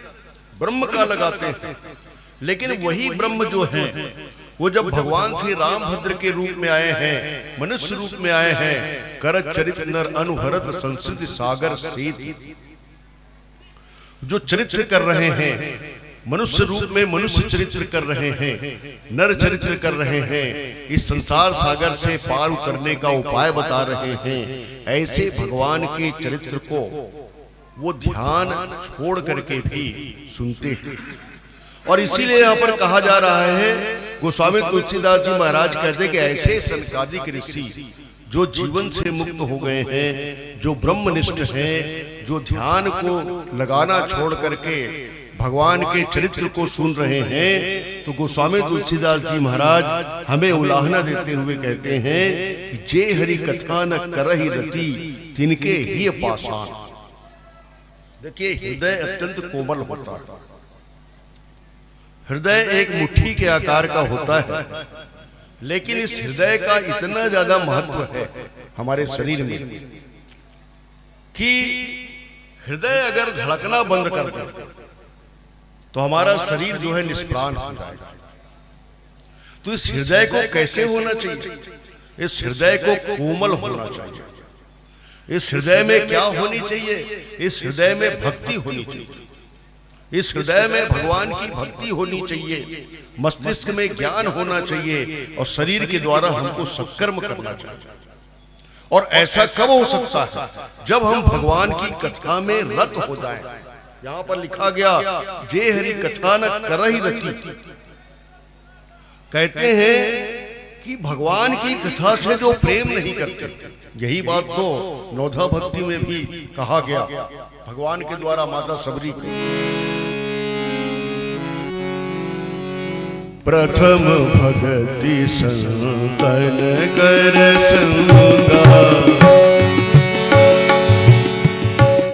ब्रह्म का लगाते हैं। लेकिन वही ब्रह्म जो है वो जब भगवान श्री रामभद्र के रूप में आए हैं, मनुष्य रूप में आए हैं, करत चरित नर अनुहरत संस्कृति सागर सीत, जो चरित्र कर रहे हैं, मनुष्य रूप में मनुष्य चरित्र कर रहे हैं, नर चरित्र कर रहे हैं, इस संसार सागर से पार उतरने का उपाय बता रहे हैं, ऐसे भगवान के चरित्र को वो ध्यान छोड़ करके भी सुनते हैं। और इसीलिए यहाँ पर कहा जा रहा है, गोस्वामी तुलसीदास जी महाराज कहते कि ऐसे सनकादिक ऋषि जो जीवन से मुक्त हो गए हैं, जो ब्रह्मनिष्ठ हैं, जो ध्यान को लगाना छोड़ करके भगवान के चरित्र को सुन रहे हैं, तो गोस्वामी तुलसीदास जी महाराज हमें उलाहना देते हुए कहते हैं कि जे हरि कथा न करहि रति तिनके ही पाषाण। देखिए, हृदय अत्यंत कोमल होता है, हृदय एक मुट्ठी के आकार का होता है, लेकिन इस हृदय का इतना ज्यादा महत्व है हमारे शरीर में कि हृदय अगर धड़कना बंद कर दे तो हमारा शरीर जो है निष्प्राण हो जाएगा। तो इस हृदय को कैसे होना चाहिए? इस हृदय को कोमल होना चाहिए। इस हृदय में क्या होनी चाहिए? इस हृदय में भक्ति होनी चाहिए, इस हृदय में भगवान की भक्ति होनी चाहिए, मस्तिष्क में ज्ञान होना चाहिए और शरीर के द्वारा हमको सत्कर्म करना चाहिए। और ऐसा कब हो सकता है? जब हम भगवान की कथा में रत हो जाएं। यहाँ पर लिखा गया, जे हरि कथा न करहि रति। कहते हैं कि भगवान की कथा से जो प्रेम नहीं करते, यही बात तो नौधा भक्ति में भी कहा गया भगवान के द्वारा माता सबरी को। प्रथम भगति संतन कर संगा,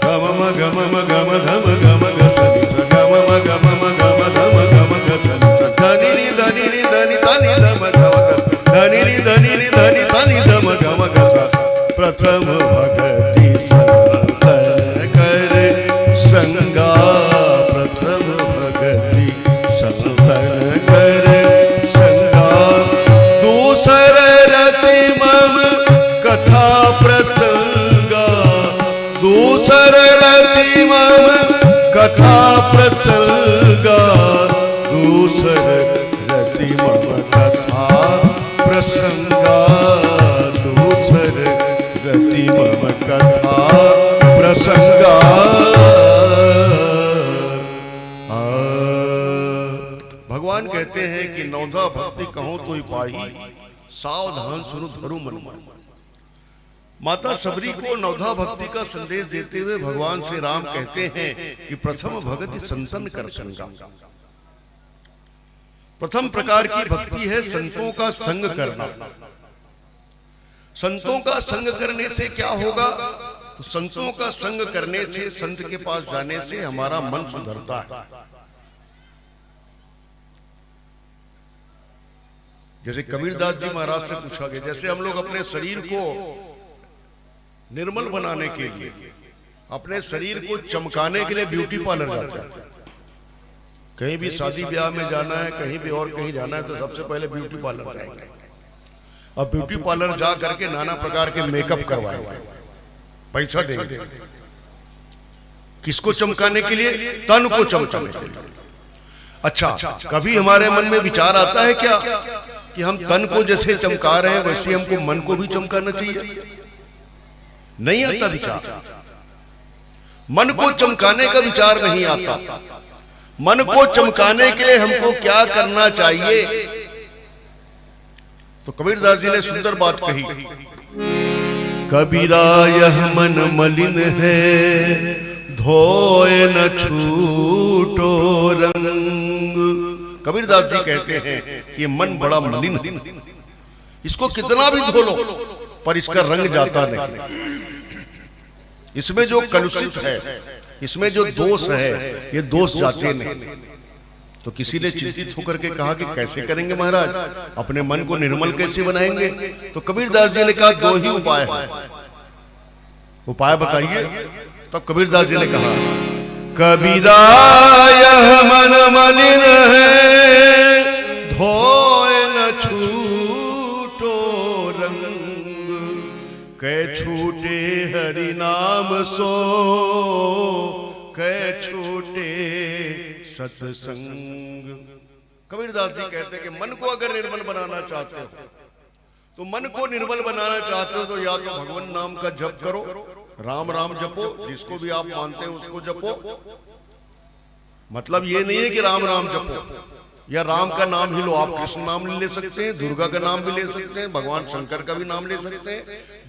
गम गम गम धम गम गसनि गम गम गम धम गम गसनि धनि नि धनि नि धनि धनि धम गम धनि नि धनि नि धनि धनि धम गम गसा। प्रथम भगति संतन कर संगा, प्रथम भगवान कहते हैं कि नौधा भक्ति कहो तो ही पाई, सावधान सुनो धरु मन माही। माता सबरी को नौधा भक्ति का संदेश देते हुए भगवान श्री राम कहते हैं कि प्रथम भगति संतन कर संगा। प्रथम प्रकार की भक्ति है संतों का संग करना। संतों का संग करने से क्या होगा? तो संतों का संग करने से, संत के पास जाने से हमारा मन सुधरता है। जैसे कबीरदास जी महाराज से पूछा गया, जैसे हम लोग अपने शरीर को निर्मल बनाने के लिए, अपने शरीर को चमकाने के लिए ब्यूटी पार्लर जाते हैं। कहीं भी शादी ब्याह में जाना है, कहीं भी और कहीं जाना है, तो सबसे पहले ब्यूटी पार्लर जाएंगे और ब्यूटी पार्लर जा करके नाना प्रकार के मेकअप करवाएंगे, पैसा देंगे। किसको चमकाने के लिए? तन को चमकाने के लिए। अच्छा, कभी हमारे मन में विचार आता है क्या कि हम तन को जैसे चमका रहे हैं वैसे हमको मन को भी चमकाना चाहिए? नहीं आता विचार। मन को चमकाने का विचार नहीं आता। मन को चमकाने के लिए हमको क्या करना चाहिए? तो कबीरदास जी ने सुंदर बात कही, कबीरा यह मन मलिन है, धोए न छूटो रंग। कबीरदास जी कहते हैं कि मन बड़ा मलिन है, इसको कितना भी धो लो पर इसका रंग जाता नहीं। इसमें जो कलुषित है, इसमें जो दोष है, ये दोष जाते नहीं। तो किसी ने चिंतित होकर के कहा कि कैसे करेंगे महाराज, अपने मन को निर्मल कैसे बनाएंगे? तो कबीरदास जी ने कहा दो ही उपाय है, उपाय बताइए। तब कबीरदास जी ने कहा, कबीरा यह मन मलिन है, धोए न छूटो रंग, कै छूटे हरि नाम सो, कै छूटे सत्संग। कबीरदास जी कहते हैं कि मन को अगर निर्मल बनाना चाहते हो, तो मन को निर्मल बनाना चाहते हो तो या तो भगवान नाम का जप करो, राम राम जपो, जिसको भी आप मानते हो उसको जपो। मतलब ये नहीं है कि राम राम जपो या राम का नाम ही लो, आप कृष्ण नाम ले सकते हैं, दुर्गा का नाम भी ले सकते हैं, भगवान शंकर का भी नाम ले सकते हैं,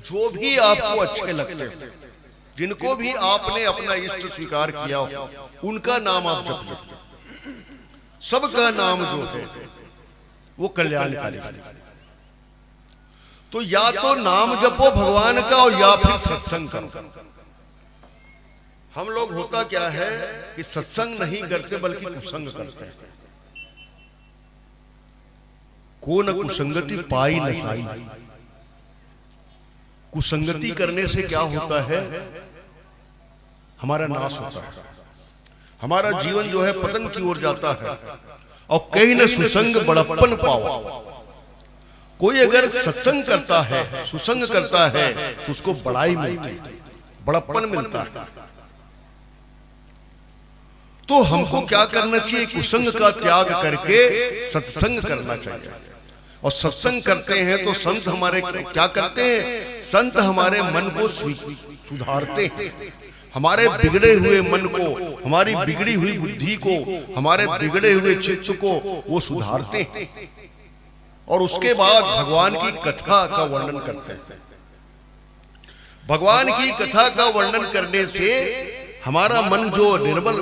जो भी आपको अच्छे लगते हैं, जिनको भी आपने अपना इष्ट स्वीकार किया हो उनका नाम आप जप। सबका नाम जो है वो कल्याणकारी है। तो या तो नाम जपो भगवान का और या फिर सत्संग करो। हम लोग होता क्या है कि सत्संग नहीं करते बल्कि कुसंग करते हैं। को न कुसंगति पाई न साई। कुसंगति करने से क्या होता है? हमारा नाश होता है, हमारा जीवन जो है पतन की ओर जाता है। और कहीं न सुसंग बड़प्पन पाओ। कोई अगर सत्संग करता है, सुसंग करता है, तो उसको बड़ाई मिलती है, बड़प्पन मिलता है। तो हमको क्या करना चाहिए? कुसंग का त्याग करके सत्संग करना चाहिए। और सत्संग करते हैं तो संत हमारे क्या करते हैं? संत हमारे मन को सुधारते हैं, हमारे बिगड़े हुए मन को, हमारी बिगड़ी हुई बुद्धि को, हमारे बिगड़े हुए चित्त को वो सुधारते हैं। और उसके बाद भगवान की कथा का वर्णन करते हैं। भगवान की कथा का वर्णन करने से हमारा मन जो निर्मल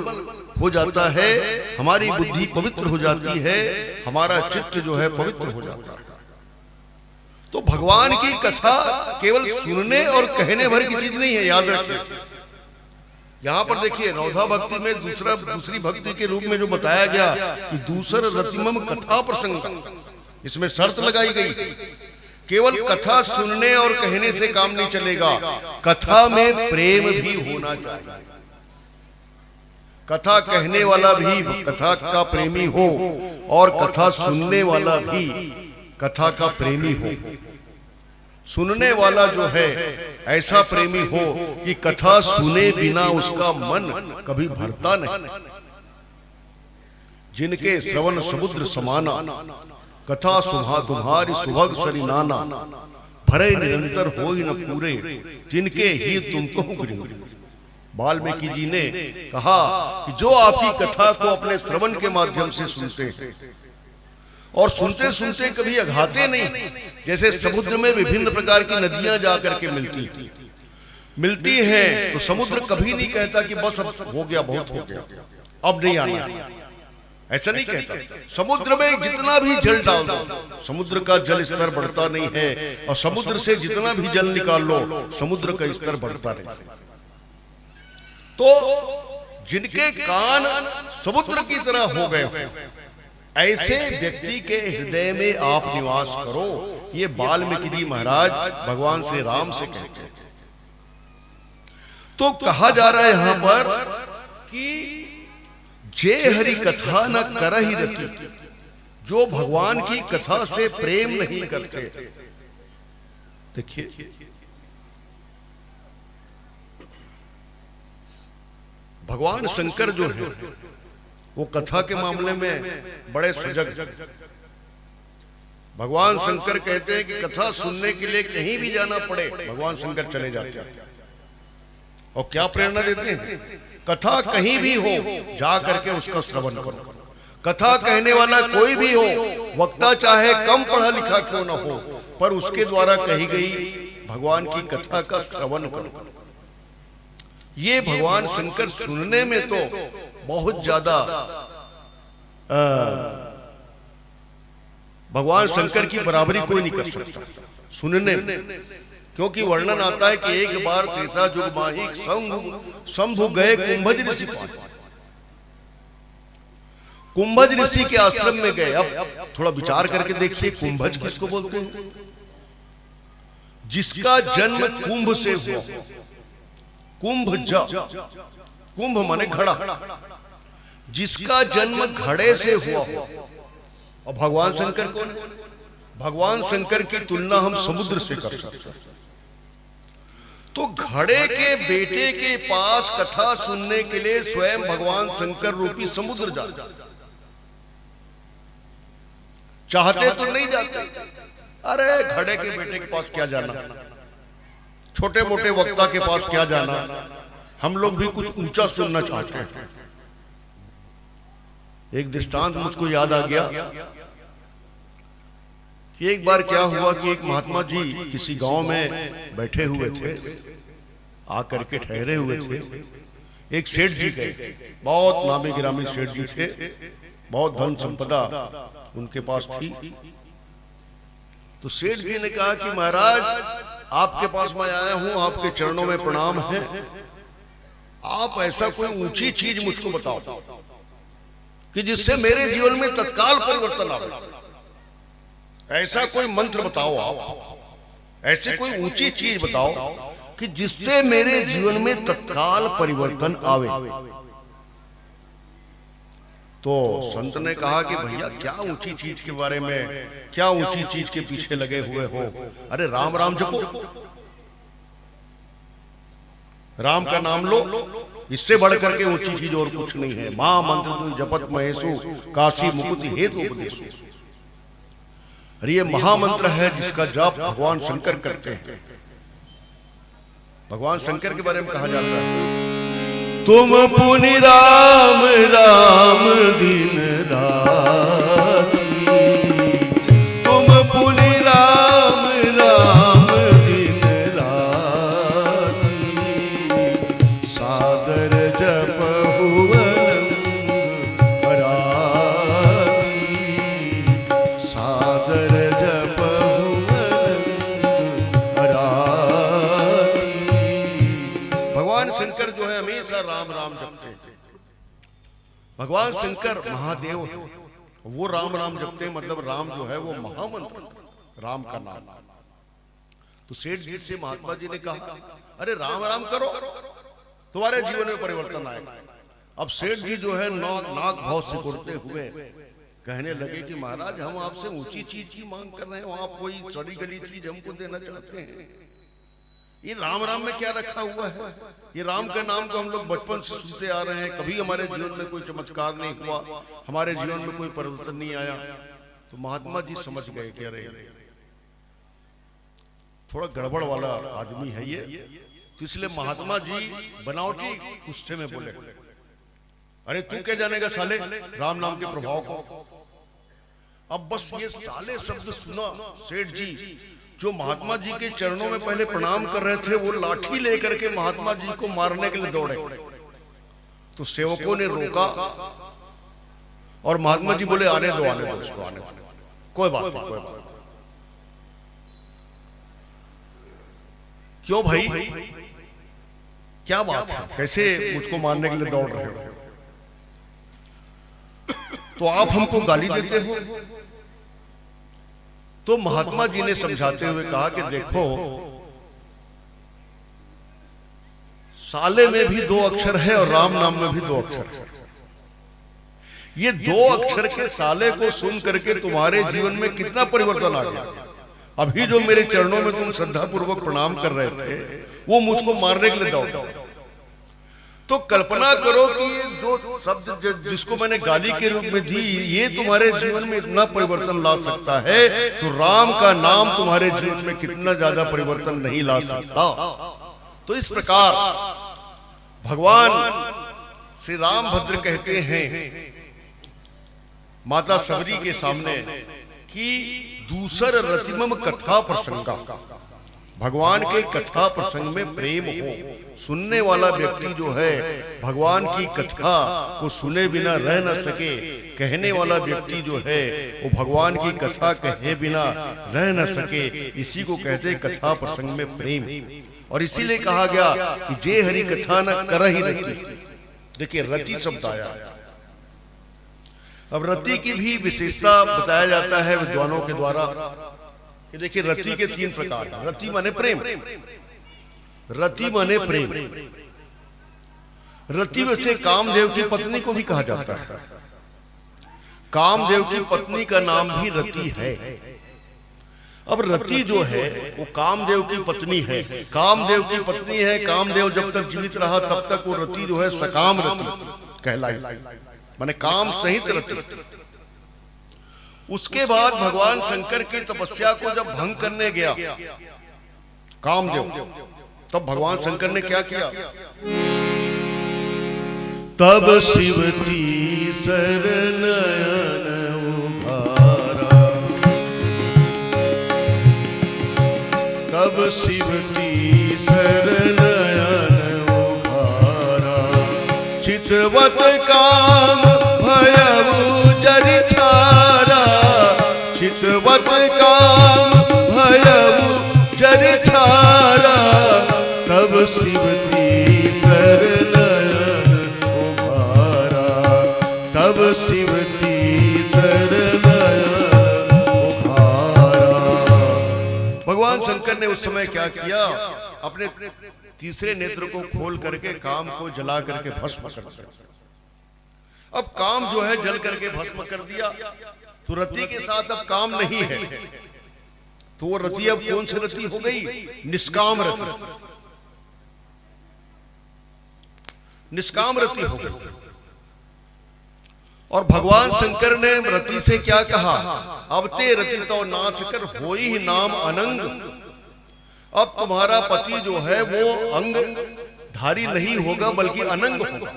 हो जाता है, हमारी बुद्धि पवित्र हो जाती है, हमारा चित्त जो है पवित्र हो जाता है। तो भगवान की कथा केवल सुनने और कहने भर की चीज नहीं है, याद रखिए। यहां पर देखिए नौधा भक्ति में दूसरी भक्ति के रूप में जो बताया गया कि दूसर रतिमम कथा प्रसंग, इसमें शर्त लगाई गई। केवल कथा सुनने और कहने से काम नहीं चलेगा, कथा में प्रेम भी होना चाहिए। कथा कहने वाला भी कथा का प्रेमी हो और कथा सुनने वाला भी कथा का प्रेमी हो। सुनने वाला जो है ऐसा प्रेमी हो कि कथा सुने बिना उसका मन कभी भरता नहीं। जिनके श्रवण समुद्र समाना, कथा सुहा तुम्हारी सुभग सरिनाना, भरे निरंतर होई न पूरे, जिनके ही तुमको गृह। वाल्मीकि जी ने कहा कि जो आपकी कथा को अपने श्रवण के माध्यम से सुनते हैं, और सुनते सुनते कभी अघाते नहीं। जैसे समुद्र में विभिन्न प्रकार की नदियां जाकर के मिलती हैं, तो समुद्र कभी नहीं कहता कि बस अब हो गया, बहुत हो गया, अब नहीं आना, ऐसा नहीं कहता। समुद्र में जितना भी जल डाल दो, समुद्र का जल स्तर बढ़ता नहीं है, और समुद्र से जितना भी जल निकाल लो, समुद्र का स्तर बढ़ता नहीं। तो जिनके कान समुद्र की तरह हो गए, ऐसे व्यक्ति के हृदय में आप निवास करो, ये वाल्मीकि जी महाराज भगवान से राम से कहते हैं। तो कहा जा रहा है यहां पर कि जे हरि कथा न करहि रति, जो भगवान की कथा से प्रेम नहीं करते। देखिए, भगवान शंकर जो है वो कथा के मामले में बड़े सजग। भगवान शंकर कहते हैं कि कथा सुनने के लिए कहीं भी जाना पड़े, भगवान शंकर चले जाते हैं। और क्या प्रेरणा देते हैं? कथा कहीं भी हो, जा करके उसका श्रवण करो। कथा कहने वाला कोई भी हो, वक्ता चाहे कम पढ़ा लिखा क्यों न हो, पर उसके द्वारा कही गई भगवान की कथा का श्रवण करो। ये भगवान शंकर सुनने में तो बहुत ज्यादा, भगवान शंकर की बराबरी कोई नहीं कर सकता सुनने में, क्योंकि वर्णन आता है कि एक बार त्रेता जुग माही शंभु गए कुंभज ऋषि पास। कुंभज ऋषि के आश्रम में गए। अब थोड़ा विचार करके देखिए, कुंभज किसको बोलते हैं? जिसका जन्म कुंभ से हुआ। कुंभ माने घड़ा, जिसका जन्म घड़े से हुआ। और भगवान शंकर कौन है? भगवान शंकर की तुलना हम समुद्र से कर सकते हैं। तो घड़े के बेटे के पास कथा सुनने के लिए स्वयं भगवान शंकर रूपी समुद्र जाते, चाहते तो नहीं जाते। अरे घड़े के बेटे के पास क्या जाना, छोटे मोटे वक्ता के पास क्या जाना, हम लोग भी कुछ ऊंचा सुनना चाहते हैं। एक दृष्टांत मुझको याद आ गया कि एक बार क्या हुआ कि एक महात्मा जी किसी गांव में बैठे हुए थे, आकर के ठहरे हुए थे। एक सेठ जी गए, बहुत नामी गिरामी सेठ जी थे, बहुत धन संपदा उनके पास थी। तो सेठ जी ने कहा कि महाराज, आपके पास मैं आया हूं, आपके चरणों में प्रणाम है, आप ऐसा कोई ऊंची चीज मुझको बताओ कि जिससे मेरे जीवन में तत्काल परिवर्तन आवे। ऐसा कोई मंत्र बताओ, आप ऐसी कोई ऊंची चीज बताओ कि जिससे मेरे जीवन में तत्काल परिवर्तन आवे। तो संत ने कहा कि भैया क्या ऊंची चीज के बारे में, क्या ऊंची चीज के पीछे लगे हुए हो? अरे राम राम जपो, राम का नाम लो, इससे बढ़कर के ऊंची चीज और कुछ नहीं है। मां मंत्र जपत महेशु काशी मुकुति हेतु उपदेशु। अरे ये महामंत्र है जिसका जाप भगवान शंकर करते हैं। भगवान शंकर के बारे में कहा जाता है, तुम पुनि राम राम दिन राती, तुम पुनि राम राम दिन राती, सादर जपहु सादर जपहु भगवान शंकर जो है हमेशा राम राम जपते हैं। भगवान शंकर महादेव है, वो राम राम जपते हैं। मतलब राम जो है वो महामंत्र, राम का नाम। तो सेठ जी से महात्मा जी ने कहा, अरे राम राम करो, तुम्हारे जीवन में परिवर्तन आएगा। अब सेठ जी जो है नाक भाव सिकुड़ते हुए कहने लगे कि महाराज, हम आपसे ऊंची चीज की मांग कर रहे हैं, आप कोई सड़ी गली चीज हमको देना चाहते हैं। ये राम राम में क्या रखा हुआ है? ये राम के नाम को हम लोग बचपन से सुनते आ रहे हैं, कभी हमारे जीवन में कोई चमत्कार नहीं हुआ, हमारे जीवन में कोई परिवर्तन नहीं आया। तो महात्मा जी समझ गए कि अरे थोड़ा गड़बड़ वाला आदमी है ये। तो इसलिए महात्मा जी बनावटी गुस्से में बोले, अरे तू क्या जानेगा साले राम नाम के प्रभाव को? अब बस ये साले शब्द सुना सेठ जी, जो महात्मा जी के चरणों में पहले प्रणाम कर रहे थे, वो लाठी लेकर के महात्मा जी को मारने के लिए दौड़े। तो सेवकों ने रोका और महात्मा जी बोले आने दो उसको, आने दो, कोई बात नहीं, कोई बात नहीं। क्यों भाई, क्या बात है, कैसे मुझको मारने के लिए दौड़ रहे हो? तो आप हमको गाली देते हो? तो महात्मा जी ने समझाते हुए कहा कि देखो, साले में भी 2 अक्षर है और राम नाम में भी 2 अक्षर है। ये 2 अक्षर के साले को सुन करके तुम्हारे जीवन में कितना परिवर्तन आ गया। अभी जो मेरे चरणों में तुम श्रद्धा पूर्वक प्रणाम कर रहे थे, वो मुझको मारने के लिए दौड़। तो कल्पना करो कि ये जो शब्द जिसको मैंने गाली के रूप में दी, ये तुम्हारे जीवन में इतना परिवर्तन ला सकता है, तो राम का नाम तुम्हारे जीवन में कितना ज्यादा परिवर्तन नहीं ला सकता। तो इस प्रकार भगवान श्री रामभद्र कहते हैं माता सबरी के सामने कि दूसर रतिमम कथा प्रसंगा, भगवान के कथा प्रसंग में प्रेम हो। सुनने वाला व्यक्ति जो है भगवान की कथा को सुने बिना रह न सके, कहने वाला व्यक्ति जो है वो भगवान की कथा कहे बिना रह न सके, इसी को कहते कथा प्रसंग में प्रेम। और इसीलिए कहा गया कि जे हरि कथा न कर ही रति। देखिए रति शब्द आया। अब रति की भी विशेषता बताया जाता है विद्वानों के द्वारा कि देखिए रति के 3 प्रकार। रति माने प्रेम, रति माने प्रेम। रति वैसे कामदेव की पत्नी को भी कहा जाता है। कामदेव की पत्नी का नाम भी रति है। अब रति जो है वो कामदेव की पत्नी है, कामदेव की पत्नी है। कामदेव जब तक जीवित रहा तब तक वो रति जो है सकाम रति कहलाई, माने काम सहित रति। उसके बाद भगवान शंकर की तपस्या को जब भंग करने गया कामदेव, तब भगवान शंकर ने क्या किया? तब शिवती सरनयन उभारा, तब शिवती सरनयन उभारा, चितवत काम भयउ जरि छारा, चितवत काम भयउ जरि छारा, तब शिवती सरनयन उभारा, तब शिवती सरनयन उभारा। भगवान शंकर ने उस समय क्या किया? अपने तीसरे नेत्र को खोल करके काम को जला करके भस्म कर दिया। अब काम जो है जल करके भस्म कर दिया, तो रति के साथ अब काम नहीं है, तो वो रति अब कौन सी रति हो गई? निष्काम रति, निष्काम रति हो गई। और भगवान शंकर ने रति से क्या कहा? अब ते रति तो नाथ कर होई ही नाम अनंग। अब तुम्हारा पति जो है वो अंग धारी नहीं होगा बल्कि अनंग होगा,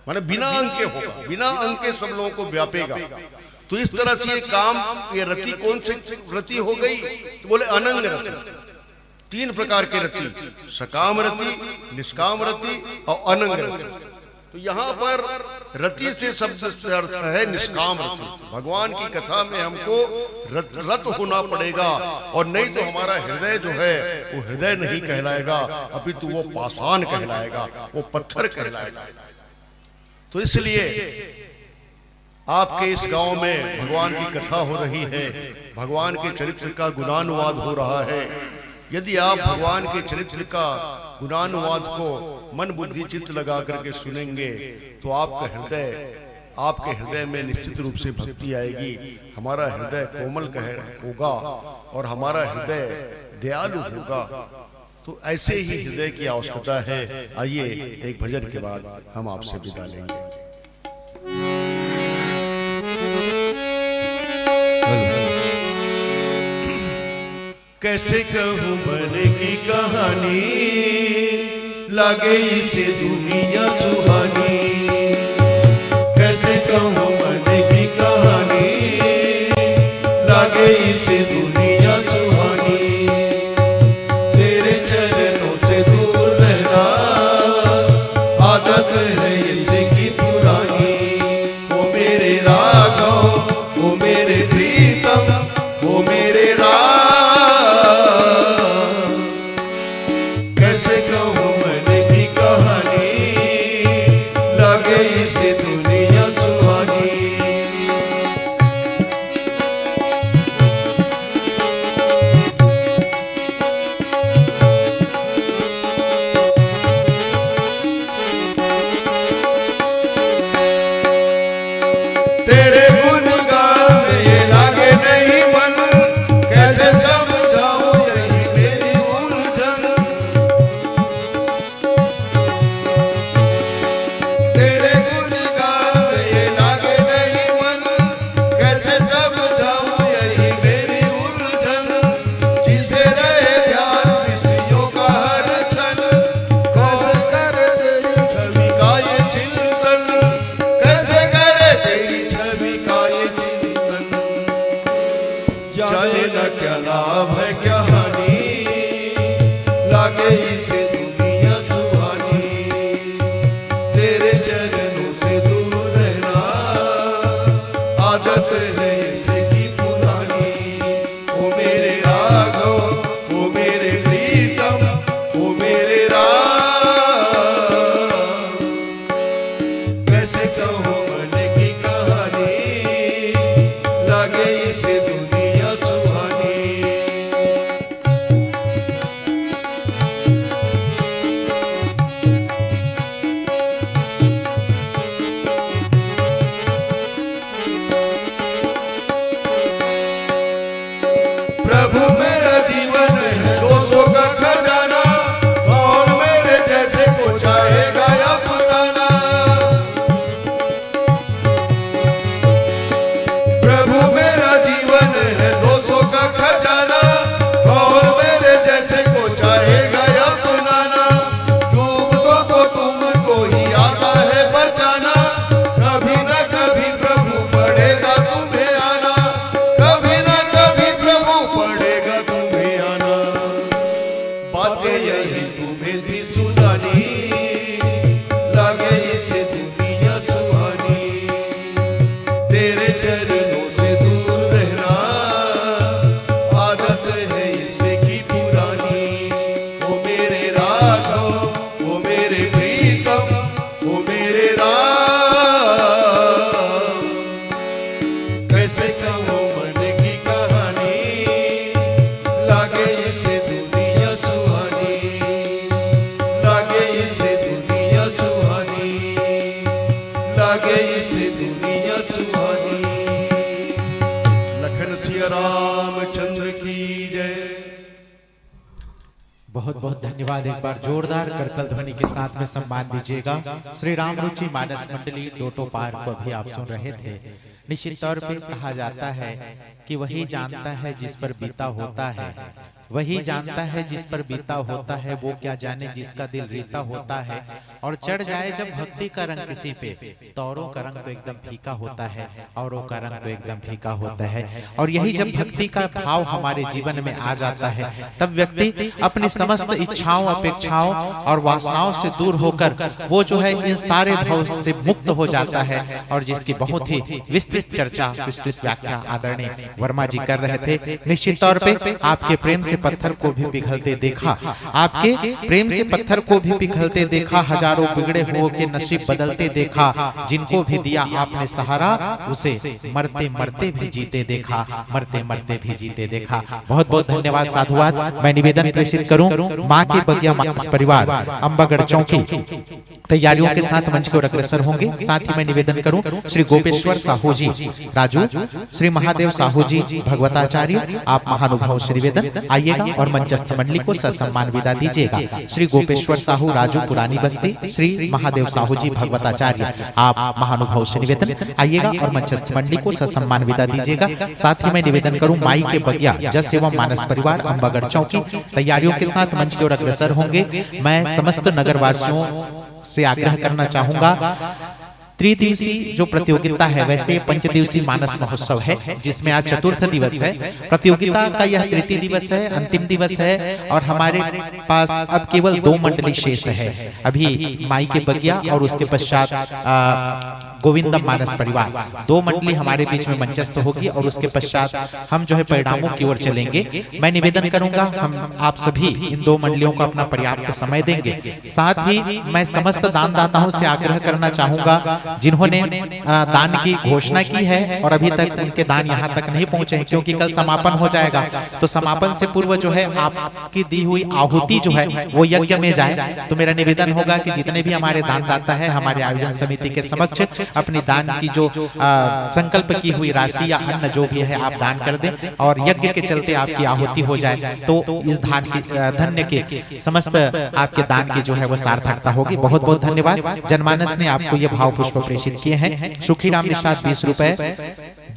माने बिना अंग के होगा, बिना अंग के सब लोगों को व्यापेगा। तो इस तरह से ये काम, ये रति कौन सी रति हो गई? तो बोले अनंग रति। 3 प्रकार की रति, सकाम रति, निष्काम रति और अनंग रति। तो यहाँ पर रति से शब्द से अर्थ है निष्काम रति। भगवान की कथा में हमको रत होना पड़ेगा, और नहीं तो हमारा हृदय जो है वो हृदय नहीं कहलाएगा, अपितु वो पाषाण कहलाएगा, वो पत्थर कहलाएगा। तो इसलिए आपके इस गांव में भगवान की कथा हो रही है, भगवान के चरित्र का गुणानुवाद हो रहा है। यदि आप भगवान के चरित्र का गुणानुवाद को मन बुद्धि चित्त लगा करके सुनेंगे तो आपके हृदय में निश्चित रूप से भक्ति आएगी। हमारा हृदय कोमल होगा और हमारा हृदय दयालु होगा। तो ऐसे ही हृदय की आवश्यकता है। आइए एक भजन के बाद हम आपसे विदा लेंगे। कैसे कहूँ मन की कहानी, लागे इसे दुनिया सुहानी। कैसे कहूँ मन की कहानी, लाभ है क्या हानि, लागे इसे दुनिया सुहानी। तेरे चरणों से दूर रहना आदत है इसकी पुरानी। ओ मेरे राघव, ओ मेरे प्रीतम, ओ मेरे राम, कैसे कहूँ मन की कहानी, लागे इसे दुनिया सुहानी। प्रभु मेरा जीवन है दोषों का खजाना, कौन मेरे जैसे को चाहेगा अपनाना। प्रभु मेरा जीवन है दोषों का खजाना, कौन मेरे जैसे को चाहेगा अपनाना। डूबतों को तुमको ही आता है बचाना, कभी न कभी प्रभु पड़ेगा तुम्हें आना, कभी न कभी प्रभु पड़ेगा तुम्हें आना। बातें यही तुम्हें थी सुनानी, लागे इसे दुनिया सुहानी। तेरे चरणों से दूर रहना आदत है इसकी पुरानी। ओ मेरे राघव, ओ मेरे प्रीतम, ओ मेरे राम, कैसे कहूँ मन की कहानी, लागे इसे दुनिया सुहानी, लागे इसे दुनिया सुहानी, लागे इसे दुनिया सुहानी। लखन सिया रामचंद्र की जय। बहुत बहुत धन्यवाद। एक बार जोरदार करतल ध्वनि के साथ में सम्मान दीजिएगा। श्री राम रुचि मानस मंडली डोटो पार्क को अभी आप सुन रहे थे। निश्चित तौर पे कहा जाता है कि वही जानता है जिस पर बीता होता है, वही जानता है जिस पर बीता होता है, वो क्या जाने जिसका दिल रीता होता है। और चढ़ जाए जब भक्ति का रंग किसी पे, तो औरों का रंग तो एकदम फीका होता है, औरों का रंग तो एकदम फीका होता है। और यही जब भक्ति का भाव हमारे जीवन में आ जाता है, तब व्यक्ति अपनी समस्त इच्छाओं, अपेक्षाओं और वासनाओं से दूर होकर वो जो है इन सारे भाव से मुक्त हो जाता है। और जिसकी बहुत ही विस्तृत चर्चा, विस्तृत व्याख्या आदरणीय वर्मा जी कर रहे थे। निश्चित तौर पे आपके प्रेम से पत्थर को भी पिघलते देखा, आपके प्रेम से पत्थर को भी पिघलते देखा, हजारों बिगड़े हुओं के नसीब बदलते देखा। जिनको भी दिया आपने सहारा, उसे मरते मरते भी जीते देखा, मरते मरते भी जीते देखा। बहुत बहुत धन्यवाद, साधुवाद। मैं निवेदन प्रेषित करूं, माँ की बगिया मानस परिवार अंबागढ़ चौकी तैयारियों के साथ मंच को अग्रसर होंगे। साथ ही मैं निवेदन करूं, श्री गोपेश्वर साहू जी राजू, श्री महादेव साहू जी भगवताचार्य, आप महानुभाव से निवेदन आइएगा और मंचस्थ मंडली को ससम्मान विदा दीजिएगा। श्री गोपेश्वर साहू राजू पुरानी बस्ती, श्री महादेव साहू जी भगवताचार्य, आप महानुभाव से निवेदन आइएगा और मंचस्थ मंडली को ससम्मान विदा दीजिएगा। साथ ही मैं निवेदन करूं, माई के बगिया जस एवं मानस परिवार अंबागढ़ चौकी तैयारियों के साथ मंच की ओर अग्रसर होंगे। मैं समस्त नगरवासियों से आग्रह करना चाहूंगा, त्रिदिवसीय जो प्रतियोगिता है, वैसे पंचदिवसीय मानस महोत्सव है जिसमें आज चतुर्थ दिवस है। प्रतियोगिता का यह तृतीय दिवस है, अंतिम दिवस है और हमारे पास अब केवल 2 मंडली शेष है। अभी माई के बगिया और उसके पश्चात गोविंदम मानस परिवार, 2 मंडली हमारे बीच में मंचस्थ होगी और उसके पश्चात हम जो है परिणामों की ओर चलेंगे। मैं निवेदन करूंगा, हम आप सभी इन 2 मंडलियों को अपना पर्याप्त समय देंगे। साथ ही मैं समस्त दानदाताओं से आग्रह करना चाहूंगा जिन्होंने दान की घोषणा की है और अभी तक उनके दान यहाँ तक नहीं पहुंचे हैं, क्योंकि कल समापन हो जाएगा, तो समापन से पूर्व जो है आपकी दी हुई आहुति जो है वो यज्ञ में जाए। तो मेरा निवेदन होगा कि जितने भी हमारे दानदाता है, हमारे आयोजन समिति के समक्ष अपनी दान की जो संकल्प की हुई राशि या अन्न जो भी है आप दान कर दें और यज्ञ के चलते आपकी आहुति हो जाए, तो इस धान की धन्य के समस्त आपके दान की जो है वो सार्थकता होगी। बहुत बहुत धन्यवाद। जनमानस ने आपको ये भाव पुष्प प्रेषित किए हैं। सुखी राम निषाद 20 रुपए,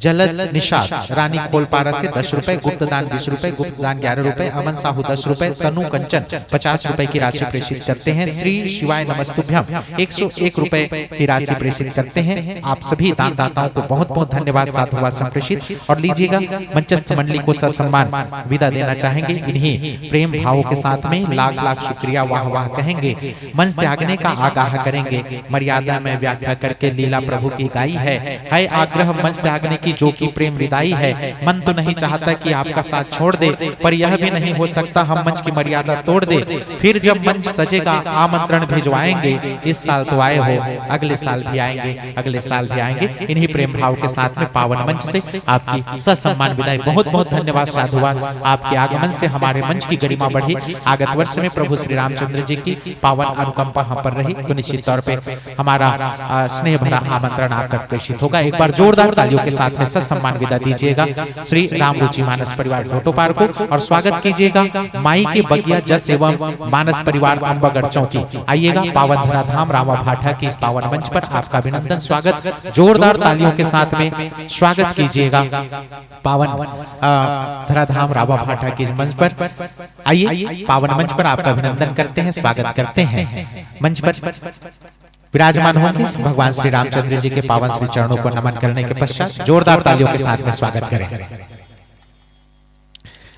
जलद निषाद रानी खोलपारा से 10 रुपए, गुप्त दान 20 रुपए, गुप्त दान 11 रुपए, अमन साहू 10 रुपए, तनु कंचन 50 रुपए की राशि प्रेषित करते हैं। श्री शिवाय नमस्तुभ्यम 101 रुपए की राशि प्रेषित करते हैं। आप सभी दानदाताओं को बहुत बहुत धन्यवाद साधुवाद संप्रेषित। और लीजिएगा मंचस्थ मंडली को ससम्मान विदा देना चाहेंगे। इन्हीं प्रेम भावों के साथ में लाख लाख शुक्रिया वाह वाह कहेंगे। मंच त्यागने का आगाह करेंगे। मर्यादा में व्याख्या करके लीला प्रभु की गाई है आग्रह मंच त्यागने की जो कि प्रेम विदाई है। मन तो नहीं चाहता कि आपका साथ छोड़ दे, पर यह भी नहीं हो सकता हम मंच की मर्यादा तोड़ दे। फिर जब मंच सजेगा आमंत्रण भिजवाएंगे। इस साल तो आए हो, अगले साल भी आएंगे, अगले साल भी आएंगे। इन्हीं प्रेम भाव के साथ में पावन मंच से आपकी ससम्मान विदाई। बहुत बहुत धन्यवाद साधुवाद। आपके आगमन से हमारे मंच की गरिमा बढ़ी। आगत वर्ष में प्रभु श्री रामचंद्र जी की पावन अनुकंपा हम पर रही तो निश्चित तौर पे हमारा स्नेह भरा आमंत्रण आप तक प्रेषित होगा। एक बार जोरदार तालियों के साथ में ससम्मान विदा दीजिएगा श्री राम रुचि मानस परिवार ढोटोपार को। और स्वागत कीजिएगा माई के बगिया जस एवं मानस परिवार अम्बागढ़ चौकी। आइएगा पावन धरा धाम रामा भाटा की इस पावन मंच पर आपका अभिनंदन स्वागत। जोरदार तालियों के साथ में स्वागत कीजिएगा पावन धराधाम रामा भाटा की मंच पर। आइए पावन मंच पर आपका अभिनंदन करते हैं, स्वागत करते हैं। मंच पर विराजमान होंगे भगवान श्री रामचंद्र जी के पावन श्री चरणों को नमन करने के पश्चात जोरदार तालियों के साथ में स्वागत करें।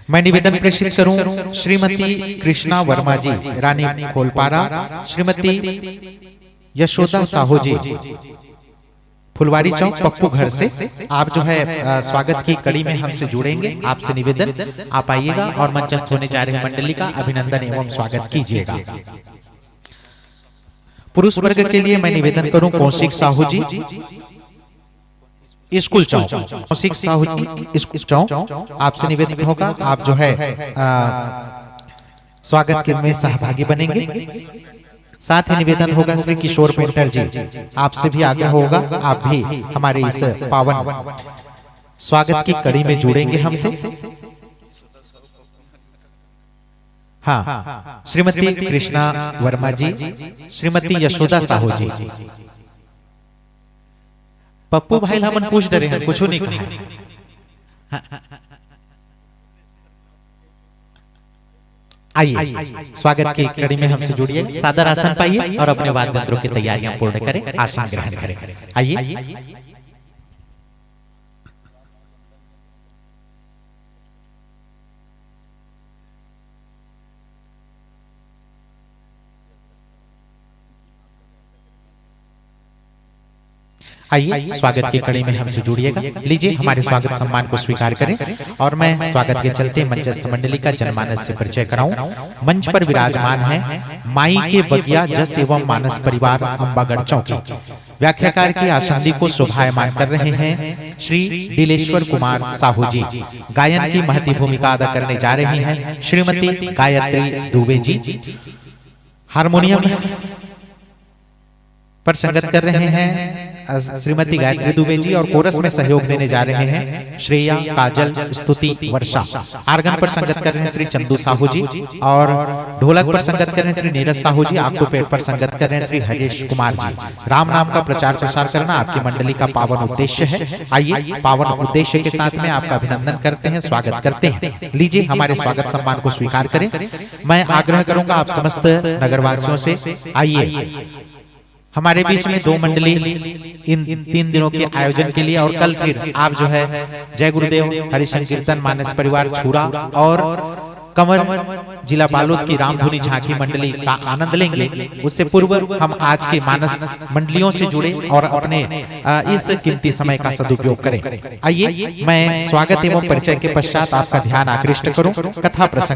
मैं निवेदन प्रेषित करूं श्रीमती कृष्णा वर्मा जी रानी खोलपारा, श्रीमती यशोदा साहू जी फुलवारी चौक पप्पू घर से। आप जो है स्वागत की कड़ी में हमसे जुड़ेंगे। आपसे निवेदन आप आइएगा और मंचस्थ होने जा रही मंडली का अभिनंदन एवं स्वागत कीजिएगा। पुरुष वर्ग के लिए मैं निवेदन करूं कौशिक साहू जी स्कूल चौक, कौशिक साहू जी स्कूल चौक आपसे निवेदन होगा आप जो है स्वागत के में सहभागी बनेंगे। साथ ही निवेदन होगा श्री किशोर पेंटर जी, आपसे भी आग्रह होगा आप भी हमारे इस पावन स्वागत की कड़ी में जुड़ेंगे हमसे। हाँ, श्रीमती कृष्णा वर्मा जी, श्रीमती यशोदा साहू जी। पप्पू भाई हमन पूछ डरे हैं, कुछ नहीं कहा। आइए स्वागत की कड़ी में हमसे जुड़िए, सादर आसन पाइए और अपने वाद्य यंत्रों की तैयारियां पूर्ण करें, आसन ग्रहण करें। आइए आइए स्वागत की कड़ी में हमसे जुड़िएगा। लीजिए हमारे स्वागत सम्मान को स्वीकार करें। और मैं स्वागत के चलते मंचस्थ मंडली का जनमानस से परिचय कराऊं। मंच पर विराजमान है माई के बगिया जस एवं मानस परिवार अम्बागढ़ चौकी। व्याख्याकार की आसंदी को शोभायमान कर रहे हैं श्री दिलेश्वर कुमार साहू जी। गायन की महती भूमिका अदा करने जा रही हैं श्रीमती गायत्री दुबे जी। हारमोनियम पर संगत कर रहे हैं श्रीमती गायत्री दुबे जी और कोरस में सहयोग देने जा रहे हैं श्रेया, काजल, स्तुति, वर्षा। आर्गन पर संगत कर रहे हैं श्री चंदू साहू जी और ढोलक पर संगत कर रहे हैं श्री नीरज साहू जी। आक्टोपेट पर संगत कर रहे हैं श्री हरीश कुमार जी। राम नाम का प्रचार प्रसार करना आपकी मंडली का पावन उद्देश्य है। आइए पावन उद्देश्य के साथ में आपका अभिनंदन करते हैं, स्वागत करते हैं। लीजिए हमारे स्वागत सम्मान को स्वीकार करें। मैं आग्रह करूंगा आप समस्त नगरवासियों से, आइए हमारे बीच में 2 मंडली इन 3 दिनों के आयोजन के लिए और कल फिर आप जो है जय गुरुदेव हरिसंकीर्तन मानस परिवार छुरा और कंवर जिला बालोद की रामधुनी झांकी मंडली का आनंद लेंगे। उससे पूर्व हम आज के मानस मंडलियों से जुड़े और अपने इस कीमती समय का सदुपयोग करें। आइए मैं स्वागत एवं परिचय के पश्चात आपका ध्यान आकृष्ट करूं कथा प्रसंग